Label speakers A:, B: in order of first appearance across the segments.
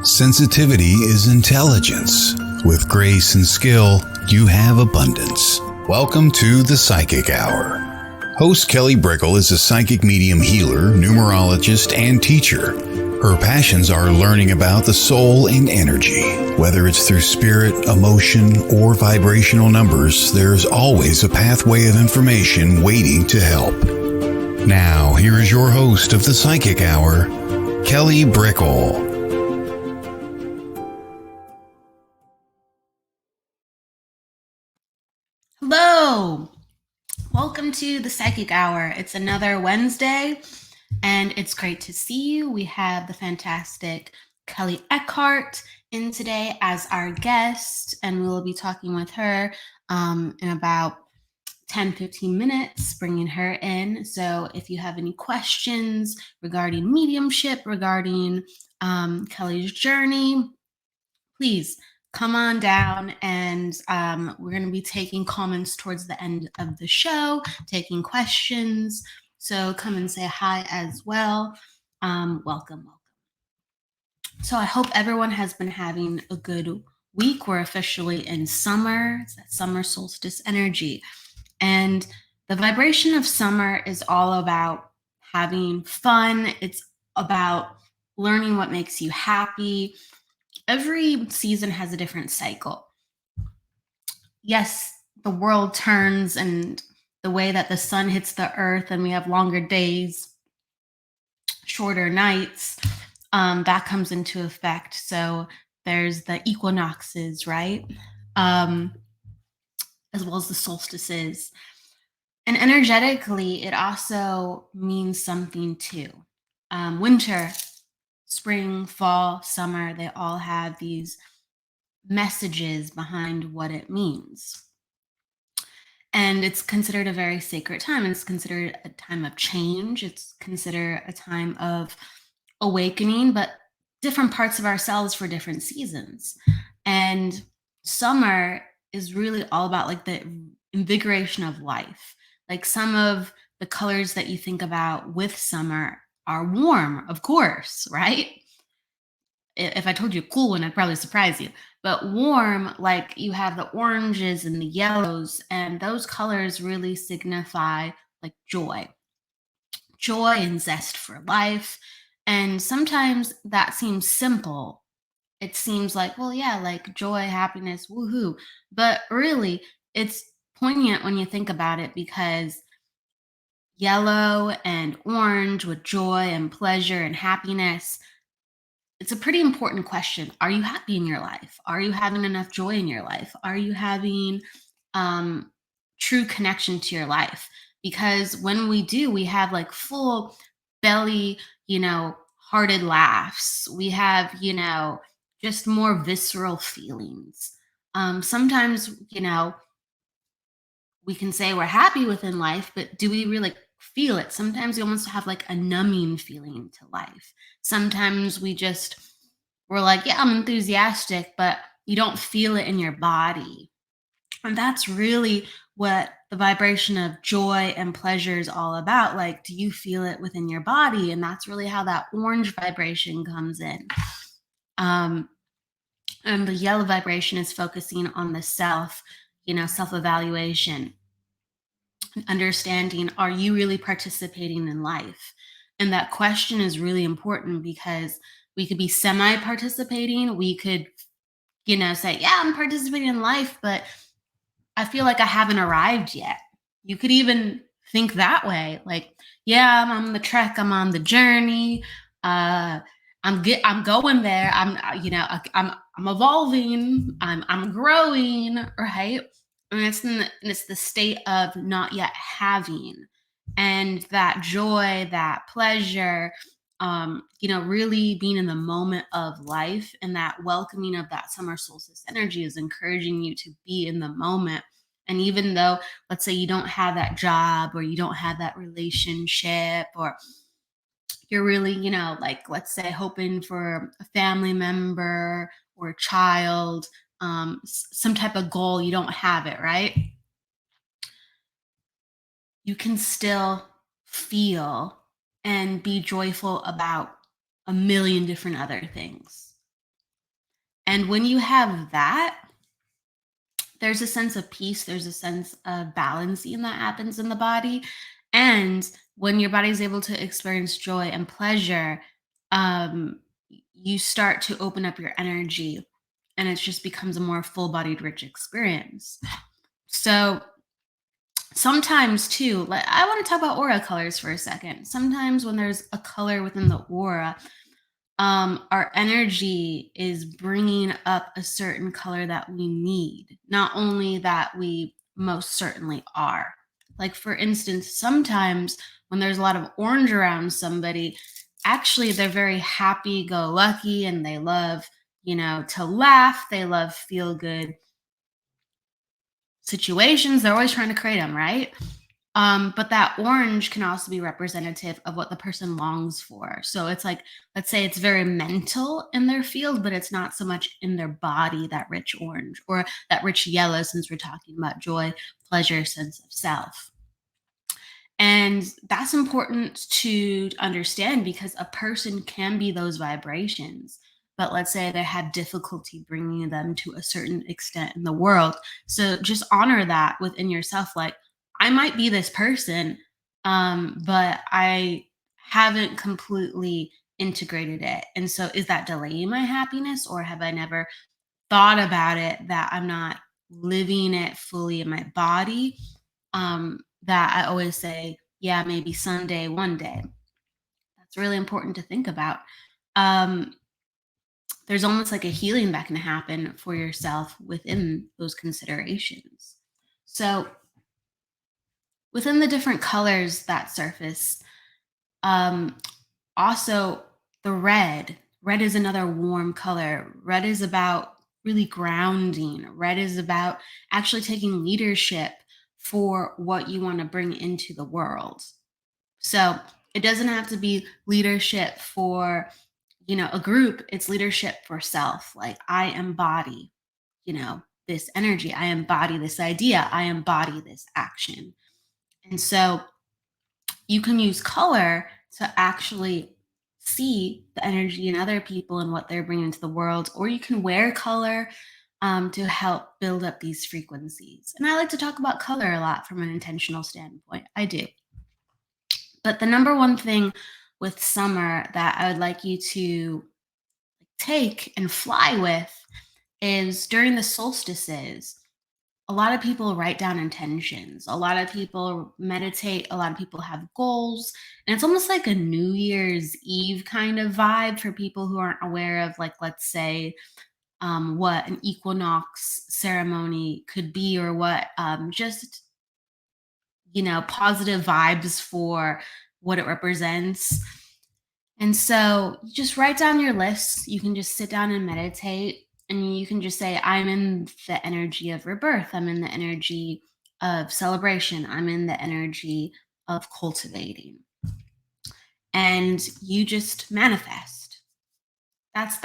A: Sensitivity is intelligence. With grace and skill, you have abundance. Welcome to the Psychic Hour. Host Kelley Brickel is a psychic medium healer, numerologist, and teacher. Her passions are learning about the soul and energy. Whether it's through spirit, emotion, or vibrational numbers, there's always a pathway of information waiting to help. Now, here is your host of the Psychic Hour, Kelley Brickel.
B: Hello! Welcome to the Psychic Hour. It's another Wednesday, and it's great to see you. We have the fantastic Kelley Eckhardt in today as our guest, and we will be talking with her in about 10-15 minutes, bringing her in. So if you have any questions regarding mediumship, regarding Kelley's journey, please come on down, and we're going to be taking comments towards the end of the show, taking questions. So come and say hi as well. Welcome. So I hope everyone has been having a good week. We're officially in summer. It's that summer solstice energy. And the vibration of summer is all about having fun. It's about learning what makes you happy. Every season has a different cycle. Yes, the world turns, and the way that the sun hits the earth, and we have longer days, shorter nights, that comes into effect. So there's the equinoxes, right? As well as the solstices. And energetically, it also means something too. Winter, spring, fall, summer, they all have these messages behind what it means. And it's considered a very sacred time. It's considered a time of change. It's considered a time of awakening, but different parts of ourselves for different seasons. And summer is really all about like the invigoration of life. Like some of the colors that you think about with summer are warm, of course, right? If I told you a cool one, I'd probably surprise you. But warm, like you have the oranges and the yellows, and those colors really signify like joy and zest for life. And sometimes that seems simple. It seems like, well, yeah, like joy, happiness, woohoo. But really, it's poignant when you think about it, because yellow and orange with joy and pleasure and happiness, it's a pretty important question. Are you happy in your life? Are you having enough joy in your life? Are you having true connection to your life? Because when we do, we have like full belly, hearted laughs. We have, just more visceral feelings. Sometimes, we can say we're happy within life, but do we really feel it? Sometimes we almost have like a numbing feeling to life. Sometimes we're like, yeah, I'm enthusiastic, but you don't feel it in your body. And that's really what the vibration of joy and pleasure is all about. Like, do you feel it within your body? And that's really how that orange vibration comes in. And the yellow vibration is focusing on the self, self-evaluation, understanding, are you really participating in life? And that question is really important, because we could be semi-participating. We could, say, yeah, I'm participating in life, but I feel like I haven't arrived yet. You could even think that way. Like, yeah, I'm on the trek, I'm on the journey. I'm going there. I'm evolving. I'm growing, right? And it's the state of not yet having, and that joy, that pleasure, really being in the moment of life, and that welcoming of that summer solstice energy is encouraging you to be in the moment. And even though, let's say, you don't have that job, or you don't have that relationship, or you're really, like, let's say, hoping for a family member or a child, some type of goal, you don't have it, right? You can still feel and be joyful about a million different other things. And when you have that, there's a sense of peace, there's a sense of balancing that happens in the body. And when your body is able to experience joy and pleasure, you start to open up your energy, and it just becomes a more full-bodied, rich experience. So sometimes too, like, I want to talk about aura colors for a second. Sometimes when there's a color within the aura, our energy is bringing up a certain color that we need, not only that we most certainly are. Like, for instance, sometimes when there's a lot of orange around somebody, actually they're very happy go lucky and they love, to laugh. They love feel good situations. They're always trying to create them, right? But that orange can also be representative of what the person longs for. So it's like, let's say it's very mental in their field, but it's not so much in their body, that rich orange or that rich yellow, since we're talking about joy, pleasure, sense of self. And that's important to understand, because a person can be those vibrations, but let's say they have difficulty bringing them to a certain extent in the world. So just honor that within yourself. Like, I might be this person, but I haven't completely integrated it. And so is that delaying my happiness, or have I never thought about it that I'm not living it fully in my body? That I always say, yeah, maybe someday, one day. That's really important to think about. Um, there's almost like a healing that can happen for yourself within those considerations. So, within the different colors that surface, um, also the red is another warm color. Red is about really grounding. Red is about actually taking leadership for what you want to bring into the world. So it doesn't have to be leadership for, a group. It's leadership for self. Like, I embody, this energy. I embody this idea. I embody this action. And so you can use color to actually see the energy in other people and what they're bringing to the world, or you can wear color to help build up these frequencies. And I like to talk about color a lot from an intentional standpoint. I do. But the number one thing with summer that I would like you to take and fly with is during the solstices. A lot of people write down intentions. A lot of people meditate. A lot of people have goals. And it's almost like a New Year's Eve kind of vibe for people who aren't aware of, like, let's say, what an equinox ceremony could be, or what just, positive vibes for what it represents. And so you just write down your lists. You can just sit down and meditate, and you can just say, I'm in the energy of rebirth. I'm in the energy of celebration. I'm in the energy of cultivating. And you just manifest. That's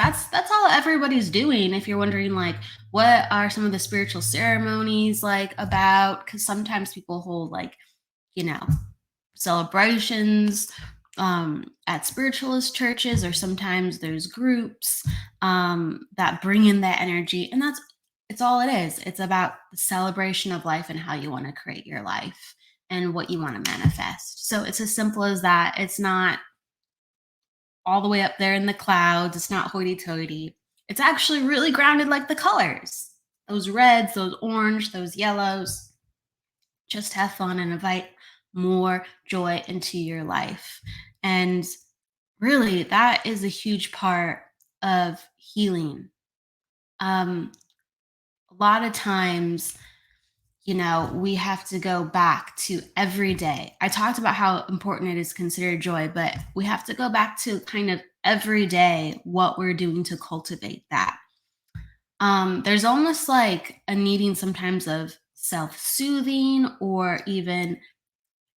B: all everybody's doing. If you're wondering, like, what are some of the spiritual ceremonies like about? Because sometimes people hold, like, you know, celebrations at spiritualist churches, or sometimes there's groups that bring in that energy. And it's all it is. It's about the celebration of life and how you want to create your life and what you want to manifest. So it's as simple as that. It's not all the way up there in the clouds. It's not hoity-toity. It's actually really grounded, like the colors, those reds, those orange, those yellows. Just have fun and invite more joy into your life. And really, that is a huge part of healing. A lot of times, we have to go back to every day. I talked about how important it is to consider joy, but we have to go back to kind of every day what we're doing to cultivate that. There's almost like a needing sometimes of self-soothing, or even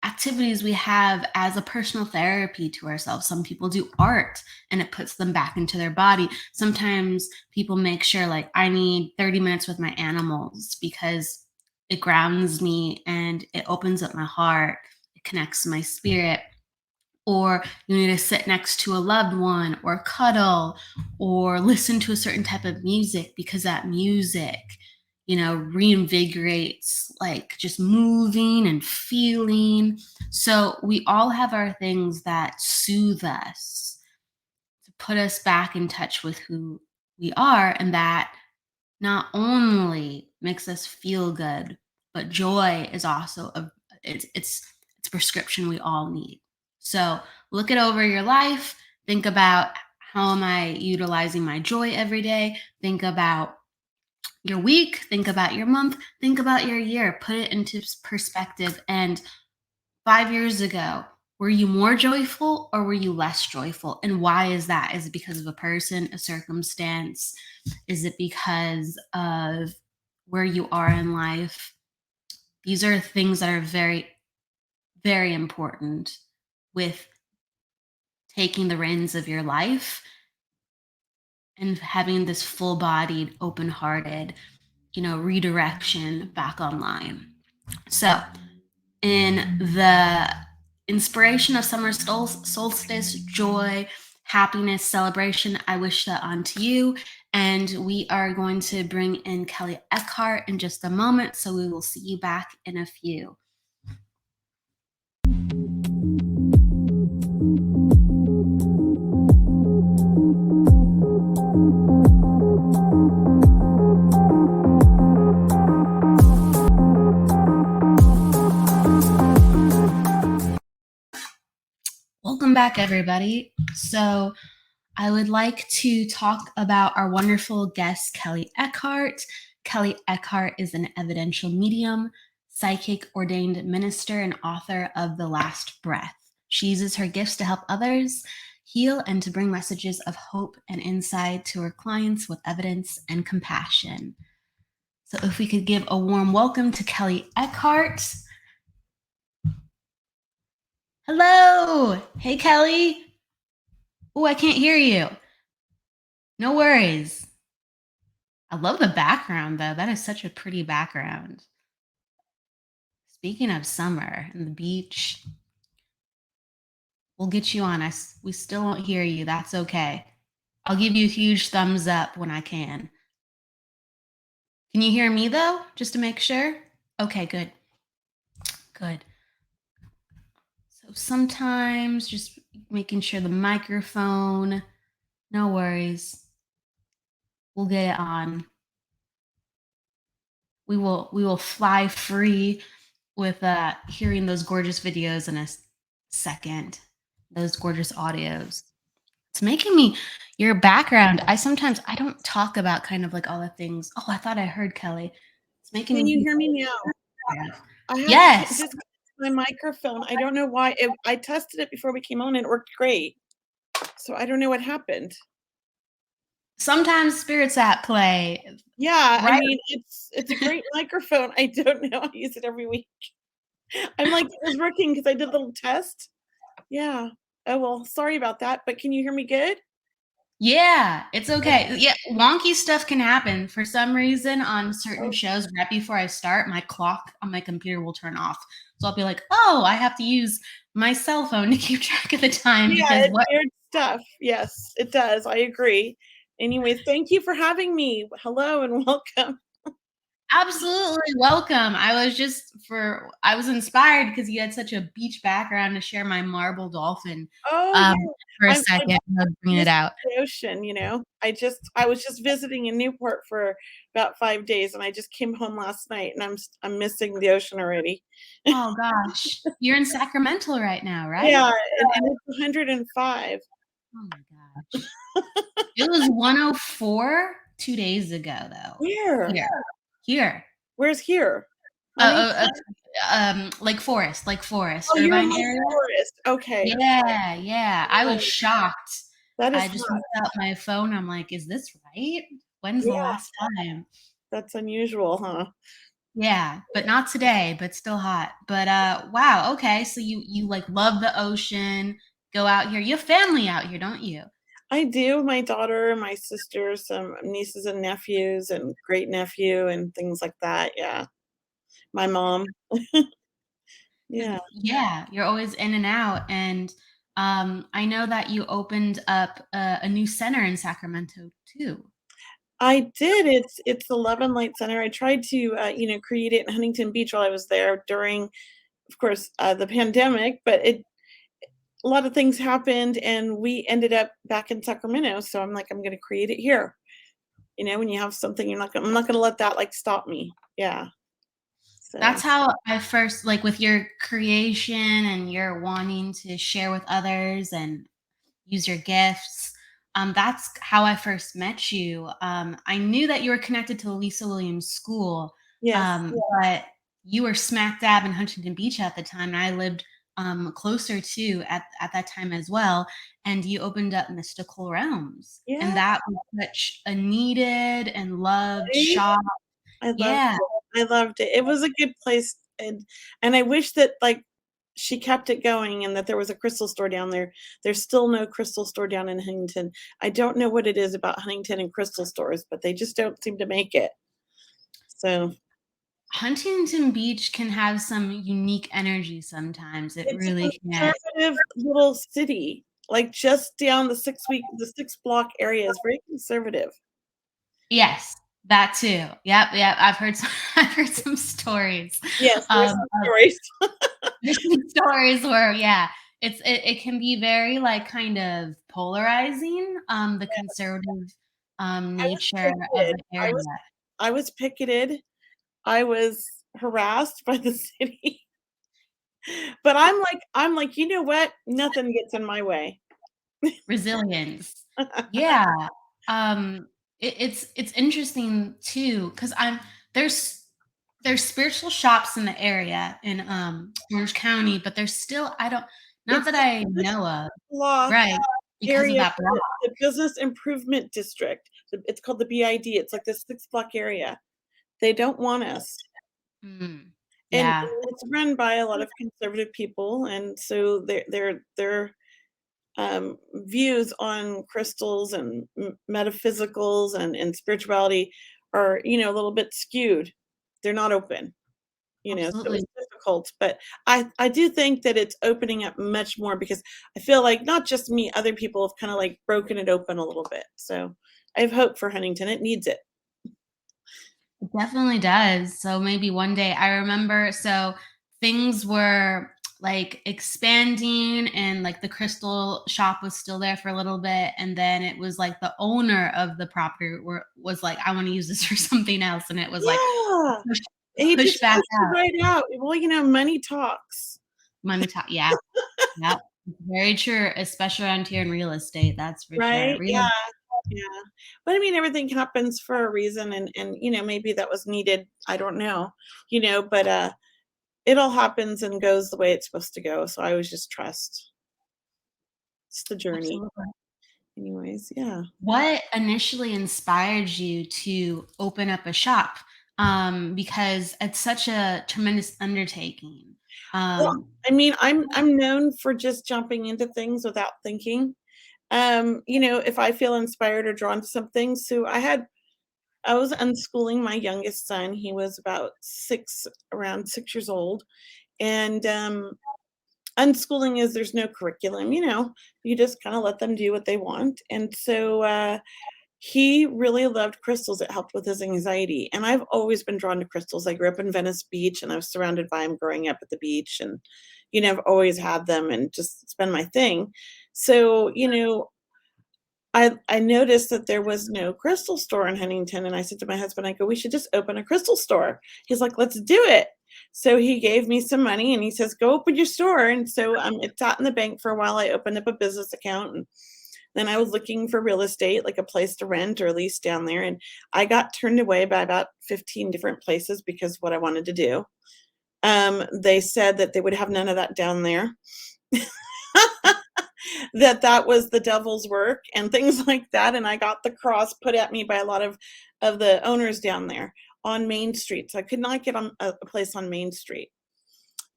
B: activities we have as a personal therapy to ourselves. Some people do art and it puts them back into their body. Sometimes people make sure, like, I need 30 minutes with my animals because it grounds me and it opens up my heart. It connects my spirit. Or you need to sit next to a loved one or cuddle, or listen to a certain type of music because that music, reinvigorates like just moving and feeling. So we all have our things that soothe us, to put us back in touch with who we are, and that not only makes us feel good, but joy is also it's a prescription we all need. So look it over your life. Think about, how am I utilizing my joy every day? Think about your week. Think about your month. Think about your year. Put it into perspective. And 5 years ago, were you more joyful or were you less joyful? And why is that? Is it because of a person, a circumstance? Is it because of where you are in life? These are things that are very, very important with taking the reins of your life and having this full bodied, open hearted, redirection back online. So, in the inspiration of summer solstice, joy, happiness, celebration, I wish that onto you. And we are going to bring in Kelley Eckhardt in just a moment. So we will see you back in a few. Welcome back, everybody. So I would like to talk about our wonderful guest, Kelley Eckhardt. Kelley Eckhardt is an evidential medium, psychic ordained minister, and author of The Last Breath. She uses her gifts to help others heal and to bring messages of hope and insight to her clients with evidence and compassion. So if we could give a warm welcome to Kelley Eckhardt. Hello. Hey, Kelley. Oh, I can't hear you. No worries. I love the background, though. That is such a pretty background. Speaking of summer and the beach, we'll get you on. We still won't hear you. That's okay. I'll give you a huge thumbs up when I can. Can you hear me, though? Just to make sure? Okay, good. Good. So sometimes just making sure the microphone, no worries. We'll get it on. We will fly free with hearing those gorgeous videos in a second, those gorgeous audios. It's making me, your background, I don't talk about kind of like all the things. Oh, I thought I heard Kelley. It's making
C: Can
B: me.
C: you hear me now? I have
B: Yes.
C: to disconnect my microphone. I don't know why. I tested it before we came on and it worked great. So I don't know what happened.
B: Sometimes spirits at play.
C: Yeah,
B: Right?
C: I mean, it's a great microphone. I don't know. I use it every week. I'm like, it was working because I did a little test. Yeah. Oh, well, sorry about that. But can you hear me good?
B: Yeah, it's okay. Yeah, wonky stuff can happen. For some reason, on certain shows, right before I start, my clock on my computer will turn off. So I'll be like, oh, I have to use my cell phone to keep track of the time.
C: Yeah,
B: because
C: it's weird stuff. Yes, it does. I agree. Anyways, thank you for having me. Hello and welcome.
B: Absolutely welcome. I was inspired because you had such a beach background to share my marble dolphin
C: Oh, yeah.
B: for a
C: I'm
B: second. I'll bring it
C: miss
B: out.
C: the ocean, you know. I was just visiting in Newport for about 5 days, and I just came home last night, and I'm missing the ocean already.
B: Oh gosh. You're in Sacramento right now, right?
C: Yeah, and it's 105.
B: Oh my gosh. It was 104 2 days ago, though.
C: Where?
B: Here.
C: Where's here? Huntington?
B: Lake Forest,
C: Oh, you're in
B: Irvine
C: Lake
B: area.
C: Forest. Okay.
B: Yeah. I was shocked.
C: That is
B: I just
C: hot.
B: looked at my phone. I'm like, is this right? When's the
C: Yeah,
B: last time?
C: that's unusual, huh?
B: Yeah, but not today, but still hot. But wow, okay. So you like love the ocean, go out here. You have family out here, don't you?
C: I do. My daughter, my sisters, some nieces and nephews, and great nephew, and things like that. Yeah. My mom.
B: 'Cause
C: Yeah.
B: yeah, you're always in and out. And I know that you opened up a new center in Sacramento too.
C: I did. It's the Love and Light Center. I tried to, create it in Huntington Beach while I was there during, of course, the pandemic, but a lot of things happened and we ended up back in Sacramento. So I'm like, I'm going to create it here. When you have something, I'm not going to let that like stop me. Yeah. So
B: That's how I first, like, with your creation and your wanting to share with others and use your gifts. That's how I first met you. I knew that you were connected to Lisa Williams School,
C: yes.
B: but you were smack dab in Huntington Beach at the time, and I lived closer to at that time as well. And you opened up Mystical Realms, and
C: Yeah.
B: that was such a needed and loved
C: Right?
B: shop.
C: I loved
B: Yeah,
C: it. I loved it. It was a good place, and I wish that, like, she kept it going and that there was a crystal store down there. There's still no crystal store down in Huntington. I don't know what it is about Huntington and crystal stores, but they just don't seem to make it. So,
B: Huntington Beach can have some unique energy sometimes. It
C: it's a
B: really can.
C: conservative little city, like, just down the 6 block area is very conservative.
B: Yes, that too. Yep. I've heard some I've heard some stories.
C: Yes, there's some
B: Of
C: stories.
B: there's some stories where, yeah, it can be very, like, kind of polarizing, the conservative,
C: I was
B: nature of
C: picketed.
B: the area.
C: I was picketed. I was harassed by the city. But I'm like, "You know what? Nothing gets in my way."
B: Resilience. Yeah. Um, it's interesting too, because 'cause there's spiritual shops in the area in, Orange County, but there's still I don't not
C: It's
B: that
C: the
B: I
C: business
B: know of.
C: block
B: Right, because of
C: area,
B: that block.
C: the Business Improvement District. It's called the BID. It's like this 6 block area. They don't want us.
B: Mm.
C: And
B: Yeah,
C: it's run by a lot of conservative people, and so their views on crystals and metaphysicals and spirituality are, a little bit skewed. They're not open. So
B: absolutely.
C: it's difficult, but I do think that it's opening up much more because I feel like not just me, other people have kind of like broken it open a little bit. So I have hope for Huntington. It needs it.
B: It definitely does. So maybe one day I remember things were like expanding and like the crystal shop was still there for a little bit, and then it was like the owner of the property was like, I want to use this for something else, and it was like
C: Yeah.
B: push,
C: He
B: pushed
C: just
B: back
C: has to
B: out.
C: write out. Well, money talks,
B: Money talk. Yeah. Yeah. Very true, especially around here in real estate. That's for sure.
C: right? Yeah. Yeah. But I mean, everything happens for a reason and maybe that was needed. I don't know. But it all happens and goes the way it's supposed to go. So I always just trust. It's the journey.
B: Absolutely.
C: Anyways, yeah.
B: What initially inspired you to open up a shop? Because it's such a tremendous undertaking.
C: Well,
B: Um,
C: I mean, I'm known for just jumping into things without thinking. If I feel inspired or drawn to something. So I was unschooling my youngest son. He was about around 6 years old. And unschooling is there's no curriculum, you just kind of let them do what they want. And so he really loved crystals. It helped with his anxiety. And I've always been drawn to crystals. I grew up in Venice Beach and I was surrounded by them growing up at the beach. And, I've always had them and just it's been my thing. So, I noticed that there was no crystal store in Huntington, and I said to my husband, I go, "We should just open a crystal store." He's like, "Let's do it." So he gave me some money and he says, "Go open your store." And so it sat in the bank for a while. I opened up a business account and then I was looking for real estate, like a place to rent or lease down there. And I got turned away by about 15 different places because of what I wanted to do. They said that they would have none of that down there. That was the devil's work and things like that. And I got the cross put at me by a lot of the owners down there on Main Street. So I could not get on a place on Main Street.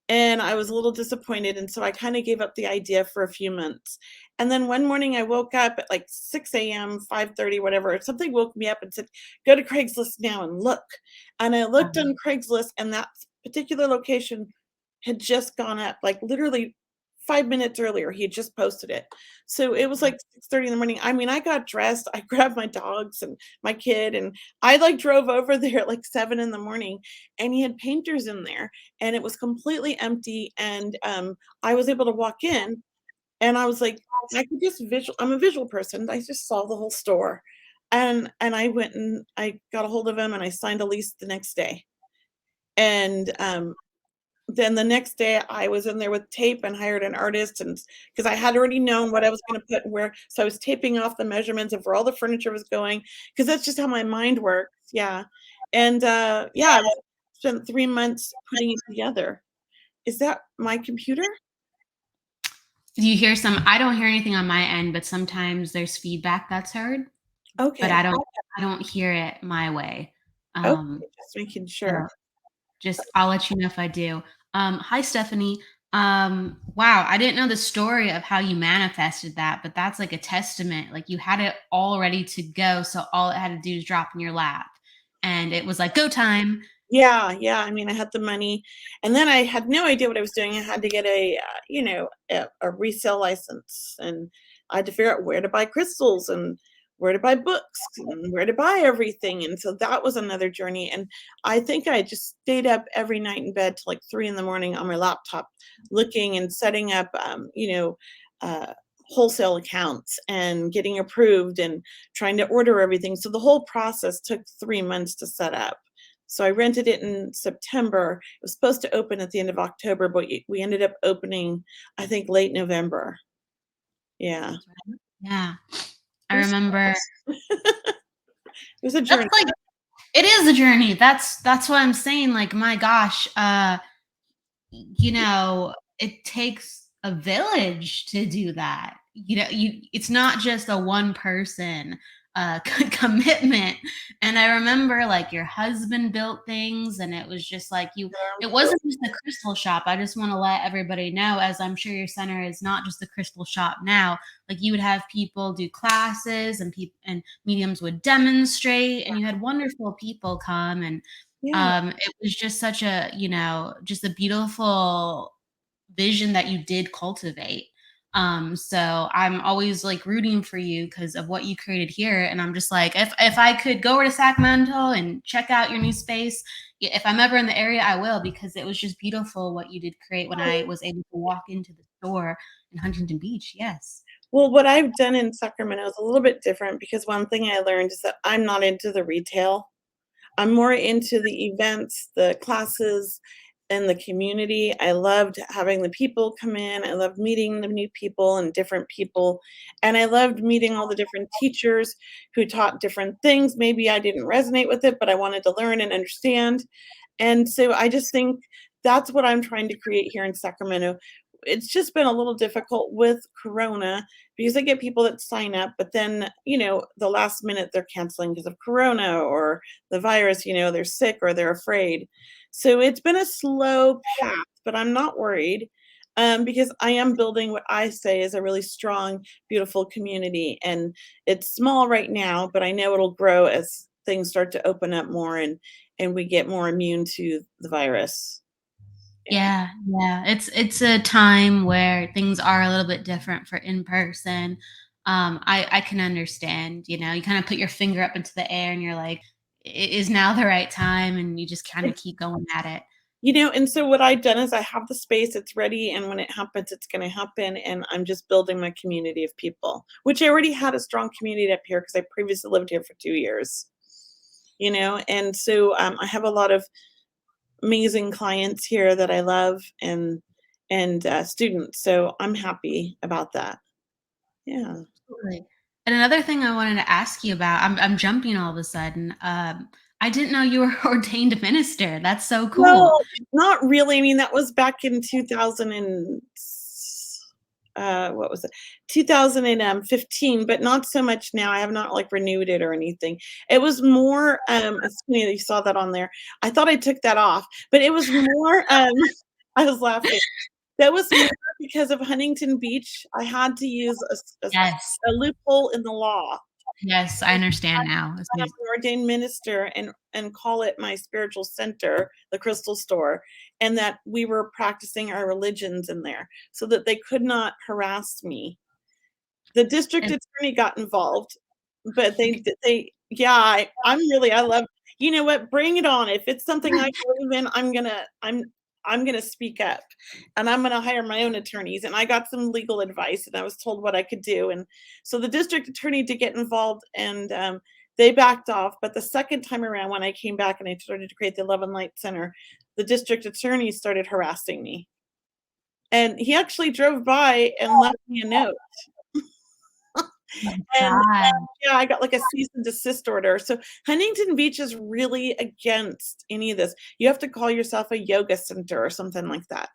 C: And I was a little disappointed. And so I kind of gave up the idea for a few months. And then one morning I woke up at like 6 a.m., 5:30, whatever. Something woke me up and said, "Go to Craigslist now and look." And I looked on Craigslist and that particular location had just gone up like literally 5 minutes earlier. He had just posted it. So it was like 6:30 in the morning. I mean, I got dressed, I grabbed my dogs and my kid, and I like drove over there at like 7 in the morning, and he had painters in there, and it was completely empty. And I was able to walk in, and I was like, I could just visual I'm a visual person. I just saw the whole store. And I went and I got a hold of him and I signed a lease the next day. And then the next day I was in there with tape and hired an artist, and because I had already known what I was going to put where, so I was taping off the measurements of where all the furniture was going, because that's just how my mind works. Yeah. And yeah, I spent 3 months putting it together. Is that my computer?
B: Do you hear some? I don't hear anything on my end, but sometimes there's feedback that's heard, but
C: Okay.
B: I don't hear it my way.
C: Okay, just making sure.
B: I'll let you know if I do. Hi, Stephanie. Wow, I didn't know the story of how you manifested that, but that's like a testament. Like you had it all ready to go, so all it had to do is drop in your lap, and it was like go time.
C: Yeah, yeah. I mean, I had the money, and then I had no idea what I was doing. I had to get a resale license, and I had to figure out where to buy crystals and where to buy books and where to buy everything. And so that was another journey. And I think I just stayed up every night in bed till like 3 in the morning on my laptop, looking and setting up, uh, wholesale accounts and getting approved and trying to order everything. So the whole process took 3 months to set up. So I rented it in September. It was supposed to open at the end of October, but we ended up opening, I think, late November. Yeah.
B: Yeah, I remember.
C: It was a journey.
B: That's like it is a journey. That's why I'm saying, like, my gosh, it takes a village to do that. It's not just a one person commitment. And I remember like your husband built things, and it was just like it wasn't just a crystal shop. I just want to let everybody know, as I'm sure your center is not just a crystal shop now. Like you would have people do classes, and people and mediums would demonstrate, and you had wonderful people come. And
C: Yeah.
B: it was just such a, just a beautiful vision that you did cultivate. So I'm always like rooting for you because of what you created here. And I'm just like, if I could go over to Sacramento and check out your new space, if I'm ever in the area, I will, because it was just beautiful what you did create when I was able to walk into the store in Huntington Beach. Yes.
C: Well, what I've done in Sacramento is a little bit different, because one thing I learned is that I'm not into the retail. I'm more into the events, the classes, and the community. I loved having the people come in. I loved meeting the new people and different people. And I loved meeting all the different teachers who taught different things. Maybe I didn't resonate with it, but I wanted to learn and understand. And so I just think that's what I'm trying to create here in Sacramento. It's just been a little difficult with Corona, because I get people that sign up, but then, the last minute they're canceling because of Corona or the virus, they're sick or they're afraid. So it's been a slow path, but I'm not worried, because I am building what I say is a really strong, beautiful community. And it's small right now, but I know it'll grow as things start to open up more, and we get more immune to the virus.
B: Yeah, yeah. It's a time where things are a little bit different for in person. I can understand, you kind of put your finger up into the air and you're like, it is now the right time, and you just kind of keep going at it.
C: And so what I've done is I have the space, it's ready, and when it happens, it's going to happen. And I'm just building my community of people, which I already had a strong community up here because I previously lived here for 2 years. And so I have a lot of amazing clients here that I love, and students. So I'm happy about that. Yeah.
B: Absolutely. And another thing I wanted to ask you about, I'm jumping all of a sudden. I didn't know you were ordained minister. That's so cool.
C: No, not really. I mean, that was back in 2000 and what was it? 2015, but not so much now. I have not like renewed it or anything. It was more it's funny that you saw that on there. I thought I took that off, but it was more I was laughing. That was more because of Huntington Beach. I had to use a
B: Yes.
C: loophole in the law.
B: Yes, I understand now. As soon
C: I'm
B: as
C: an ordained minister and call it my spiritual center, the crystal store, and that we were practicing our religions in there so that they could not harass me. The district
B: and
C: attorney got involved, but yeah, I love, you know what? Bring it on. If it's something I believe in, I'm gonna speak up, and I'm gonna hire my own attorneys. And I got some legal advice, and I was told what I could do. And so the district attorney did get involved, and they backed off. But the second time around, when I came back and I started to create the Love and Light Center, the district attorney started harassing me, and he actually drove by and left me a note.
B: my
C: And
B: God.
C: yeah, I got like a cease and desist order. So Huntington Beach is really against any of this. You have to call yourself a yoga center or something like that.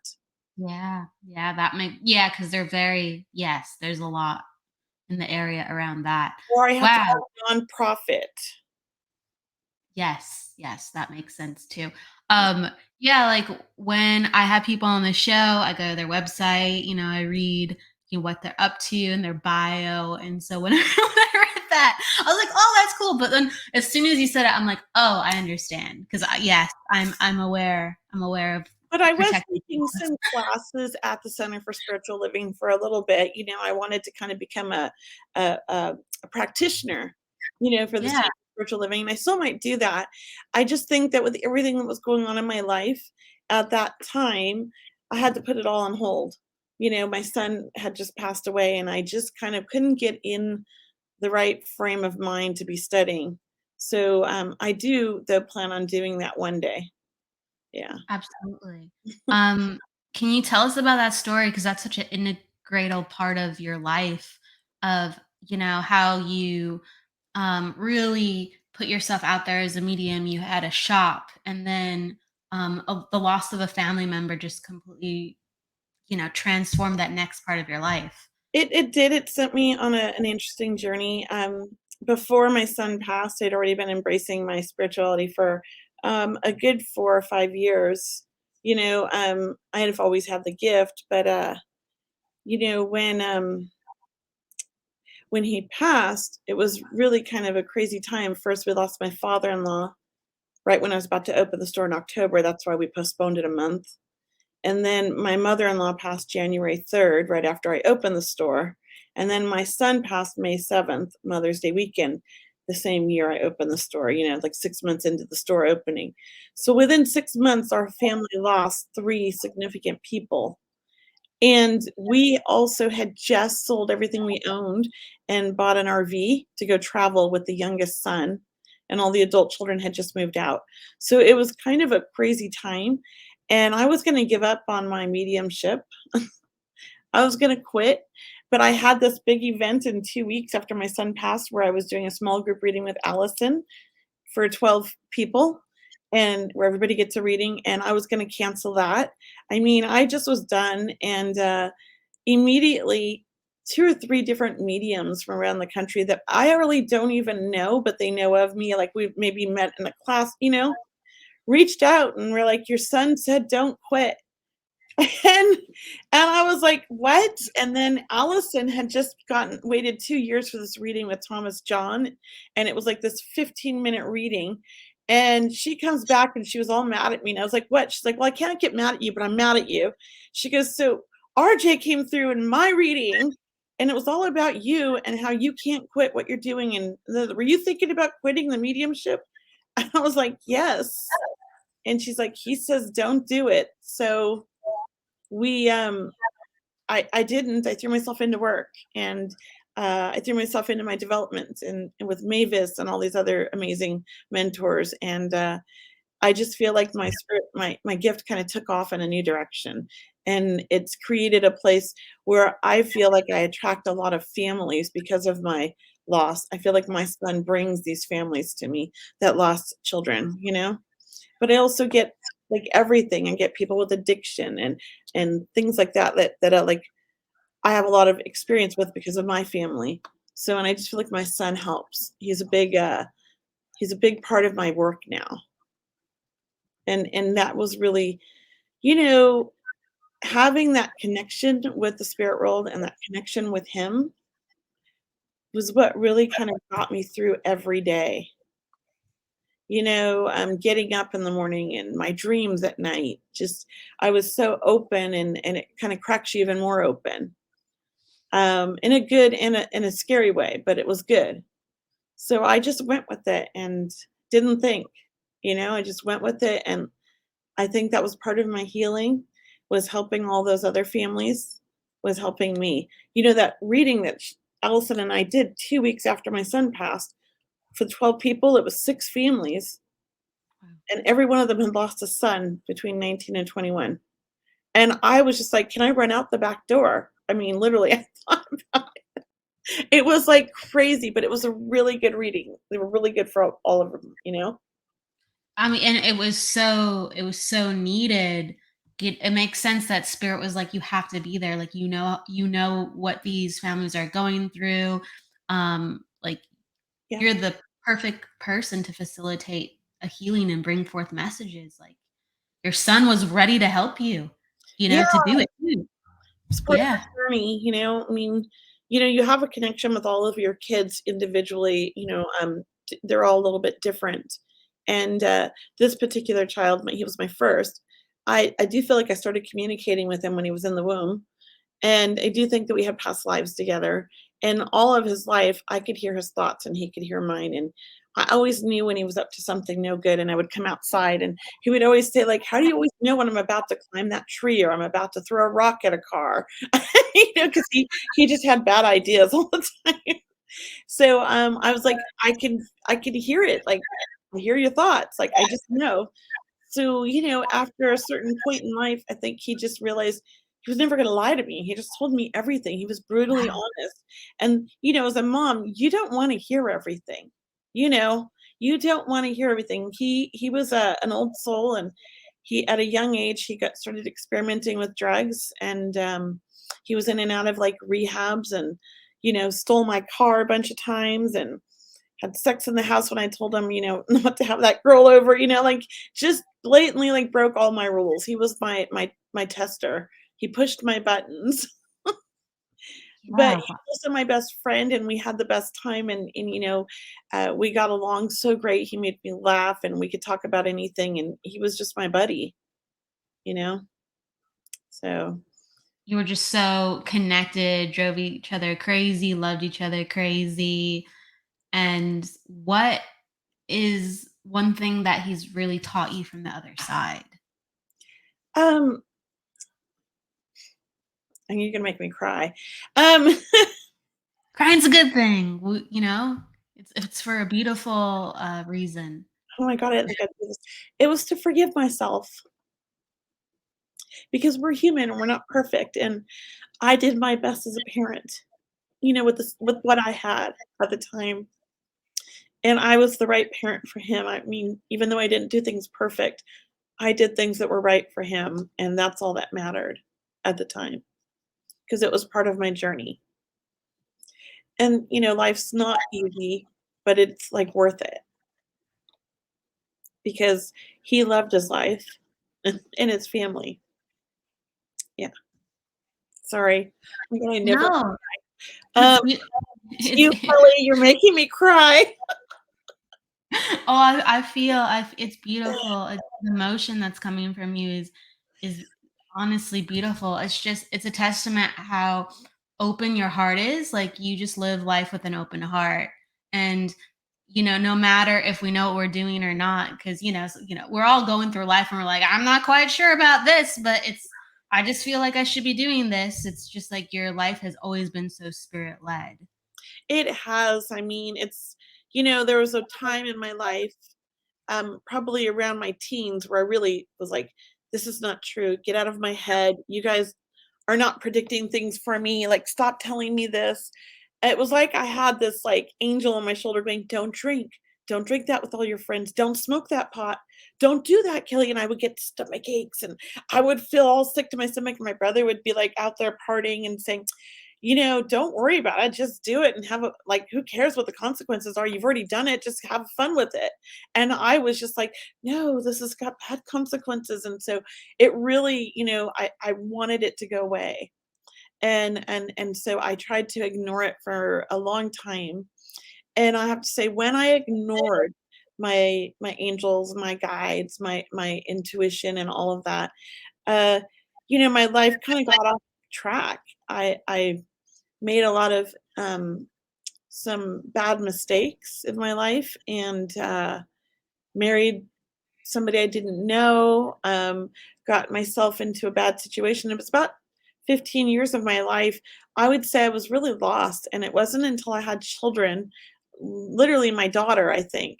B: Yeah, yeah, that make yeah, because 'cause they're very yes, there's a lot in the area around that.
C: Or I have to
B: Wow.
C: call a nonprofit.
B: Yes, yes, that makes sense too. Yeah, like when I have people on the show, I go to their website, I read what they're up to and their bio. And so when, when I read that, I was like, oh, that's cool. But then as soon as you said it, I'm like, oh, I understand. Because yes, I'm aware. I'm aware of
C: But I was
B: protecting
C: taking
B: people.
C: some classes at the Center for Spiritual Living for a little bit. I wanted to kind of become a practitioner, for the
B: Yeah,
C: Center for Spiritual Living, and I still might do that. I just think that with everything that was going on in my life at that time, I had to put it all on hold. My son had just passed away, and I just kind of couldn't get in the right frame of mind to be studying. So I do, though, plan on doing that one day. Yeah.
B: absolutely. Um, can you tell us about that story? Because that's such an integral part of your life of, how you really put yourself out there as a medium. You had a shop, and then the loss of a family member just completely, transformed that next part of your life.
C: It did, it sent me on an interesting journey. Before my son passed, I'd already been embracing my spirituality for, a good 4 or 5 years. I have always had the gift, but, you know, when, um, when he passed, it was really kind of a crazy time. First, we lost my father-in-law right when I was about to open the store in October. That's why we postponed it a month. And then my mother-in-law passed January 3rd, right after I opened the store. And then my son passed May 7th, Mother's Day weekend, the same year I opened the store, like 6 months into the store opening. So within 6 months, our family lost 3 significant people. And we also had just sold everything we owned and bought an RV to go travel with the youngest son, and all the adult children had just moved out. So it was kind of a crazy time, and I was gonna give up on my mediumship. I was gonna quit, but I had this big event in 2 weeks after my son passed where I was doing a small group reading with Allison for 12 people, and where everybody gets a reading, and I was gonna cancel that. I mean, I just was done, and, immediately 2 or 3 different mediums from around the country that I really don't even know, but they know of me, like, we've maybe met in a class, reached out and were like, "Your son said don't quit." And I was like, "What?" And then Allison had just waited 2 years for this reading with Thomas John, and it was like this 15-minute reading, and she comes back and she was all mad at me, and I was like, "What?" She's like, "Well, I can't get mad at you, but I'm mad at you." She goes, "So RJ came through in my reading, and it was all about you and how you can't quit what you're doing, and were you thinking about quitting the mediumship?" And I was like, "Yes." And she's like, "He says don't do it." So we I didn't. I threw myself into work, and I threw myself into my development, and with Mavis and all these other amazing mentors. And I just feel like my spirit, my gift kind of took off in a new direction, and it's created a place where I feel like I attract a lot of families because of my loss. I feel like my son brings these families to me that lost children. But I also get like everything, and get people with addiction and things like that are like I have a lot of experience with because of my family. So, and I just feel like my son helps. He's a big part of my work now. And that was really, you know, having that connection with the spirit world and that connection with him was what really kind of got me through every day. Getting up in the morning and my dreams at night. Just I was so open, and it kind of cracks you even more open. In a good in a scary way, but it was good. So I just went with it and didn't think. I just went with it, and I think that was part of my healing, was helping all those other families, was helping me. That reading that Allison and I did 2 weeks after my son passed, for 12 people, it was 6 families,
B: Wow.
C: and every one of them had lost a son between 19 and 21. And I was just like, "Can I run out the back door?" I mean, literally, I thought about it. It was, like, crazy, but it was a really good reading. They were really good for all of them.
B: I mean, and it was so needed. It makes sense that spirit was like, you have to be there. Like, you know what these families are going through. Like,
C: Yeah.
B: you're the perfect person to facilitate a healing and bring forth messages. Like, your son was ready to help you,
C: Yeah.
B: to do it too.
C: It's part of
B: Yeah.
C: the journey. I mean, you have a connection with all of your kids individually. They're all a little bit different. And this particular child, he was my first. I do feel like I started communicating with him when he was in the womb. And I do think that we had past lives together. And all of his life, I could hear his thoughts and he could hear mine. And I always knew when he was up to something no good. And I would come outside and he would always say, like, "How do you always know when I'm about to climb that tree or I'm about to throw a rock at a car?" Because he just had bad ideas all the time. So I was like, I could hear it. Like, I hear your thoughts. Like, I just know. So, after a certain point in life, I think he just realized he was never gonna lie to me. He just told me everything. He was brutally
B: Wow.
C: honest. And, as a mom, you don't wanna hear everything. You know? You don't wanna hear everything. He was an old soul, and he at a young age, he got started experimenting with drugs, and, he was in and out of, like, rehabs, and, stole my car a bunch of times, and had sex in the house when I told him, not to have that girl over, like, just blatantly, like, broke all my rules. He was my tester. He pushed my buttons, but
B: Yeah.
C: he's also my best friend, and we had the best time, and we got along so great. He made me laugh, and we could talk about anything, and he was just my buddy, you know? So,
B: You were just so connected, drove each other crazy, loved each other crazy. And what is one thing that he's really taught you from the other side?
C: um and you're gonna make me cry. Um,
B: Crying's a good thing. It's for a beautiful reason.
C: oh my god, I didn't think I'd do this. It was to forgive myself, because we're human and we're not perfect, and I did my best as a parent, with what I had at the time, and I was the right parent for him. I mean, even though I didn't do things perfect, I did things that were right for him, and that's all that mattered at the time, because it was part of my journey. And, life's not easy, but it's, like, worth it, because he loved his life and his family. Yeah, sorry. I'm gonna never
B: No, it's
C: um,
B: beau
C: you, Kelly, you're making me cry.
B: Oh, I feel it's beautiful. The emotion that's coming from you is honestly beautiful. It's a testament how open your heart is. Like, you just live life with an open heart. And no matter if we know what we're doing or not, because we're all going through life and we're like, I'm not quite sure about this, but I just feel like I should be doing this. It's just like your life has always been so spirit led.
C: It has. I mean, there was a time in my life, probably around my teens, where I really was like, "This is not true. Get out of my head. You guys are not predicting things for me. Like, stop telling me this." It was like I had this, like, angel on my shoulder going, "Don't drink. Don't drink that with all your friends. Don't smoke that pot. Don't do that, Kelly." And I would get stomach aches, and I would feel all sick to my stomach. And my brother would be, like, out there partying and saying, "Don't worry about it. Just do it and have a like, who cares what the consequences are? You've already done it. Just have fun with it." And I was just like, "No, this has got bad consequences." And so it really, I wanted it to go away. And so I tried to ignore it for a long time. And I have to say, when I ignored my angels, my guides, my intuition and all of that, uh, my life kinda got off track. I made a lot of, some bad mistakes in my life and, married somebody I didn't know, got myself into a bad situation. It was about 15 years of my life. I would say I was really lost, and it wasn't until I had children, literally my daughter, I think,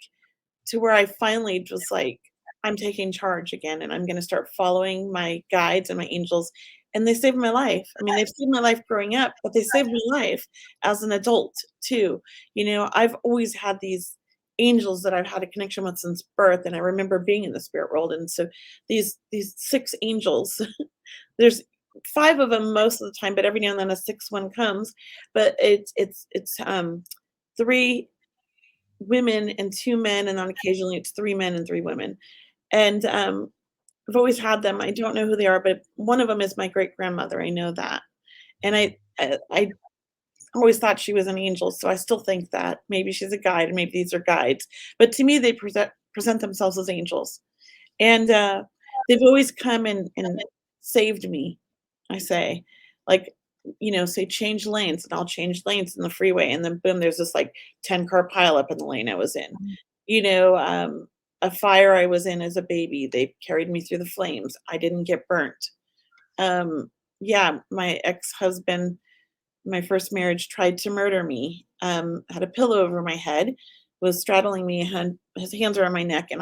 C: to where I finally was like, I'm taking charge again and I'm going to start following my guides and my angels. And they saved my life. I mean, they've saved my life growing up, but they saved my life as an adult too. I've always had these angels that I've had a connection with since birth. And I remember being in the spirit world. And so these six angels, there's five of them most of the time, but every now and then a sixth one comes. But it's three women and two men, and then occasionally it's three men and three women. And I've always had them. I don't know who they are, but one of them is my great grandmother. I know that, and I always thought she was an angel, so I still think that maybe she's a guide, and maybe these are guides. But to me, they present themselves as angels, and they've always come and saved me. I say, like, say change lanes, and I'll change lanes in the freeway, and then boom, there's this like 10-car pileup in the lane I was in. You know, um, a fire I was in as a baby, they carried me through the flames. I didn't get burnt. Yeah, my ex-husband, my first marriage, tried to murder me. Had a pillow over my head, was straddling me, had his hands around my neck, and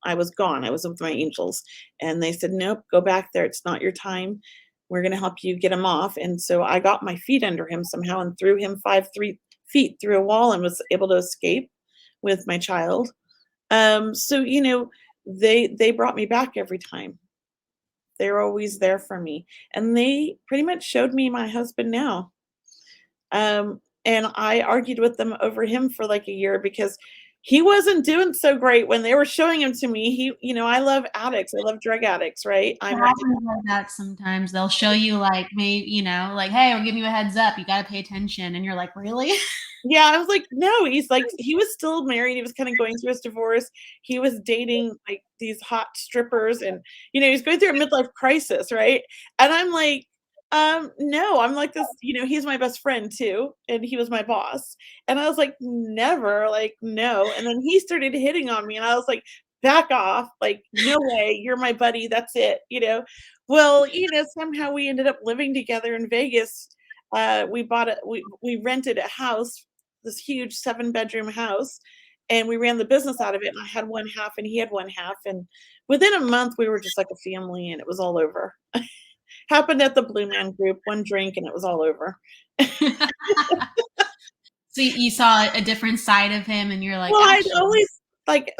C: I was gone. I was with my angels, and they said, "Nope, go back there. It's not your time. We're gonna help you get him off." And so I got my feet under him somehow and threw him 3 feet through a wall and was able to escape with my child. So they brought me back every time. They're always there for me, and they pretty much showed me my husband now. And I argued with them over him for like a year because he wasn't doing so great when they were showing him to me. I love addicts. I love drug addicts, right?
B: It happens like that sometimes. They'll show you like maybe, like, hey, we'll give you a heads up. You got to pay attention. And you're like, really?
C: Yeah, I was like, no, he's like, he was still married. He was kind of going through his divorce. He was dating like these hot strippers and, he's going through a midlife crisis, right? And I'm like, no, I'm like this, he's my best friend too. And he was my boss. And I was like, never, like, no. And then he started hitting on me and I was like, back off. Like, no way, you're my buddy. That's it. Well, somehow we ended up living together in Vegas. We rented a house, this huge 7-bedroom house, and we ran the business out of it, and I had one half and he had one half, and within a month, we were just like a family, and it was all over. Happened at the Blue Man Group, one drink, and it was all over.
B: So you saw a different side of him and you're like,
C: Well, I'd
B: actually,
C: always,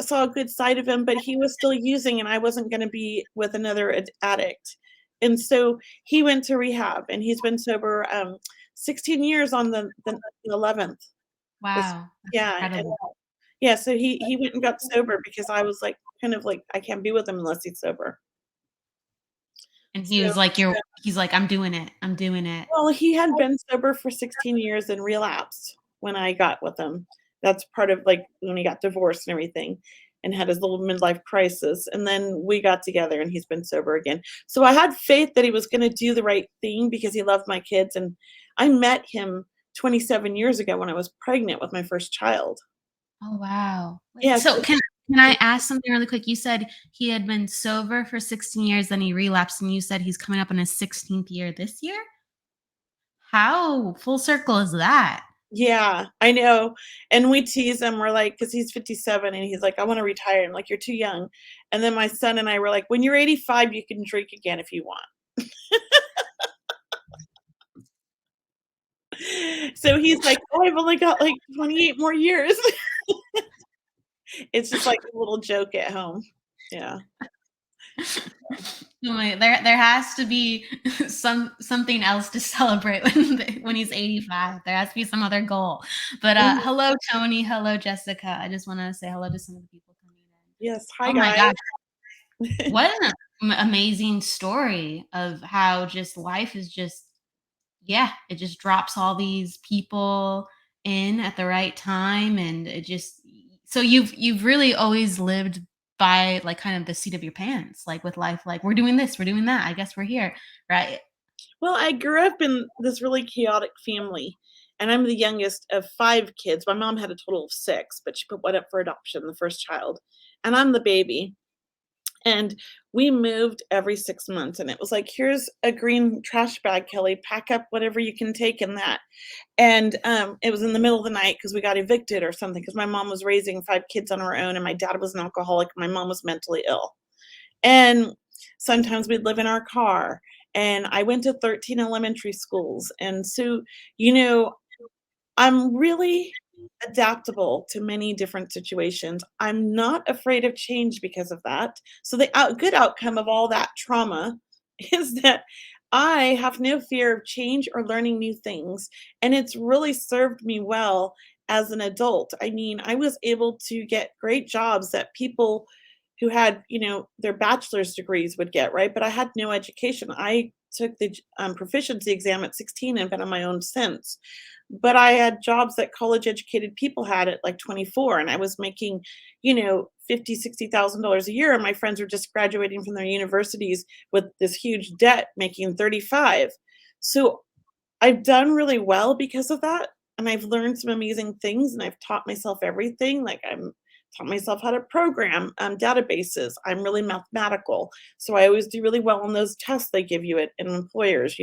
C: saw a good side of him, but he was still using, and I wasn't gonna be with another addict, and so he went to rehab, and he's been sober, 16 years on the 11th. This
B: wow, that's
C: Yeah, and
B: incredible.
C: yeah, so he went and got sober because I was, like, kind of like, "I can't be with him unless he's sober."
B: And he
C: So
B: was like, he's like, I'm doing it. I'm doing it.
C: well, he had been sober for 16 years and relapsed when I got with him. That's part of, like, when he got divorced and everything and had his little midlife crisis, and then we got together and he's been sober again. So I had faith that he was gonna do the right thing because he loved my kids, and I met him 27 years ago when I was pregnant with my first child.
B: Oh, wow. Wait,
C: Yeah,
B: so
C: so
B: can I ask something really quick? You said he had been sober for 16 years, then he relapsed, and you said he's coming up on his 16th year this year? How full circle is that?
C: yeah, I know, and we tease him, we're like, because he's 57 and he's like, "I wanna retire." I'm like, "You're too young." And then my son and I were like, "When you're 85, you can drink again if you want." So he's like, "Oh, I've only got, like, 28 more years." It's just like a little joke at home. Yeah.
B: I'm like, there has to be something else to celebrate when he's 85. There has to be some other goal. But
C: Mhm.
B: hello, Tony. Hello, Jessica. I just want to say hello to some of the people coming in.
C: Yes, hi,
B: Oh my
C: guys.
B: gosh, what an amazing story of how just life is just yeah, it just drops all these people in at the right time, and it just so you've really always lived by like kind of the seat of your pants, like with life, like we're doing this, we're doing that. I guess we're here, right?
C: Well, I grew up in this really chaotic family, and I'm the youngest of 5 kids. My mom had a total of 6, but she put one up for adoption, the first child, and I'm the baby. And we moved every 6 months, and it was like, "Here's a green trash bag, Kelly. Pack up whatever you can take in that." And, it was in the middle of the night because we got evicted or something. Because my mom was raising 5 kids on her own, and my dad was an alcoholic, my mom was mentally ill. And sometimes we'd live in our car, and I went to 13 elementary schools, and so, you know, I'm really adaptable to many different situations. I'm not afraid of change because of that. So the good outcome of all that trauma is that I have no fear of change or learning new things, and it's really served me well as an adult. I mean, I was able to get great jobs that people who had, their bachelor's degrees would get, right? But I had no education. I took the proficiency exam at 16 and been on my own since. But I had jobs that college educated people had at like 24, and I was making, 50, $60,000 a year, and my friends were just graduating from their universities with this huge debt, making 35. So I've done really well because of that, and I've learned some amazing things, and I've taught myself everything. Like I'm taught myself how to program databases. I'm really mathematical, so I always do really well on those tests they give you at in employers.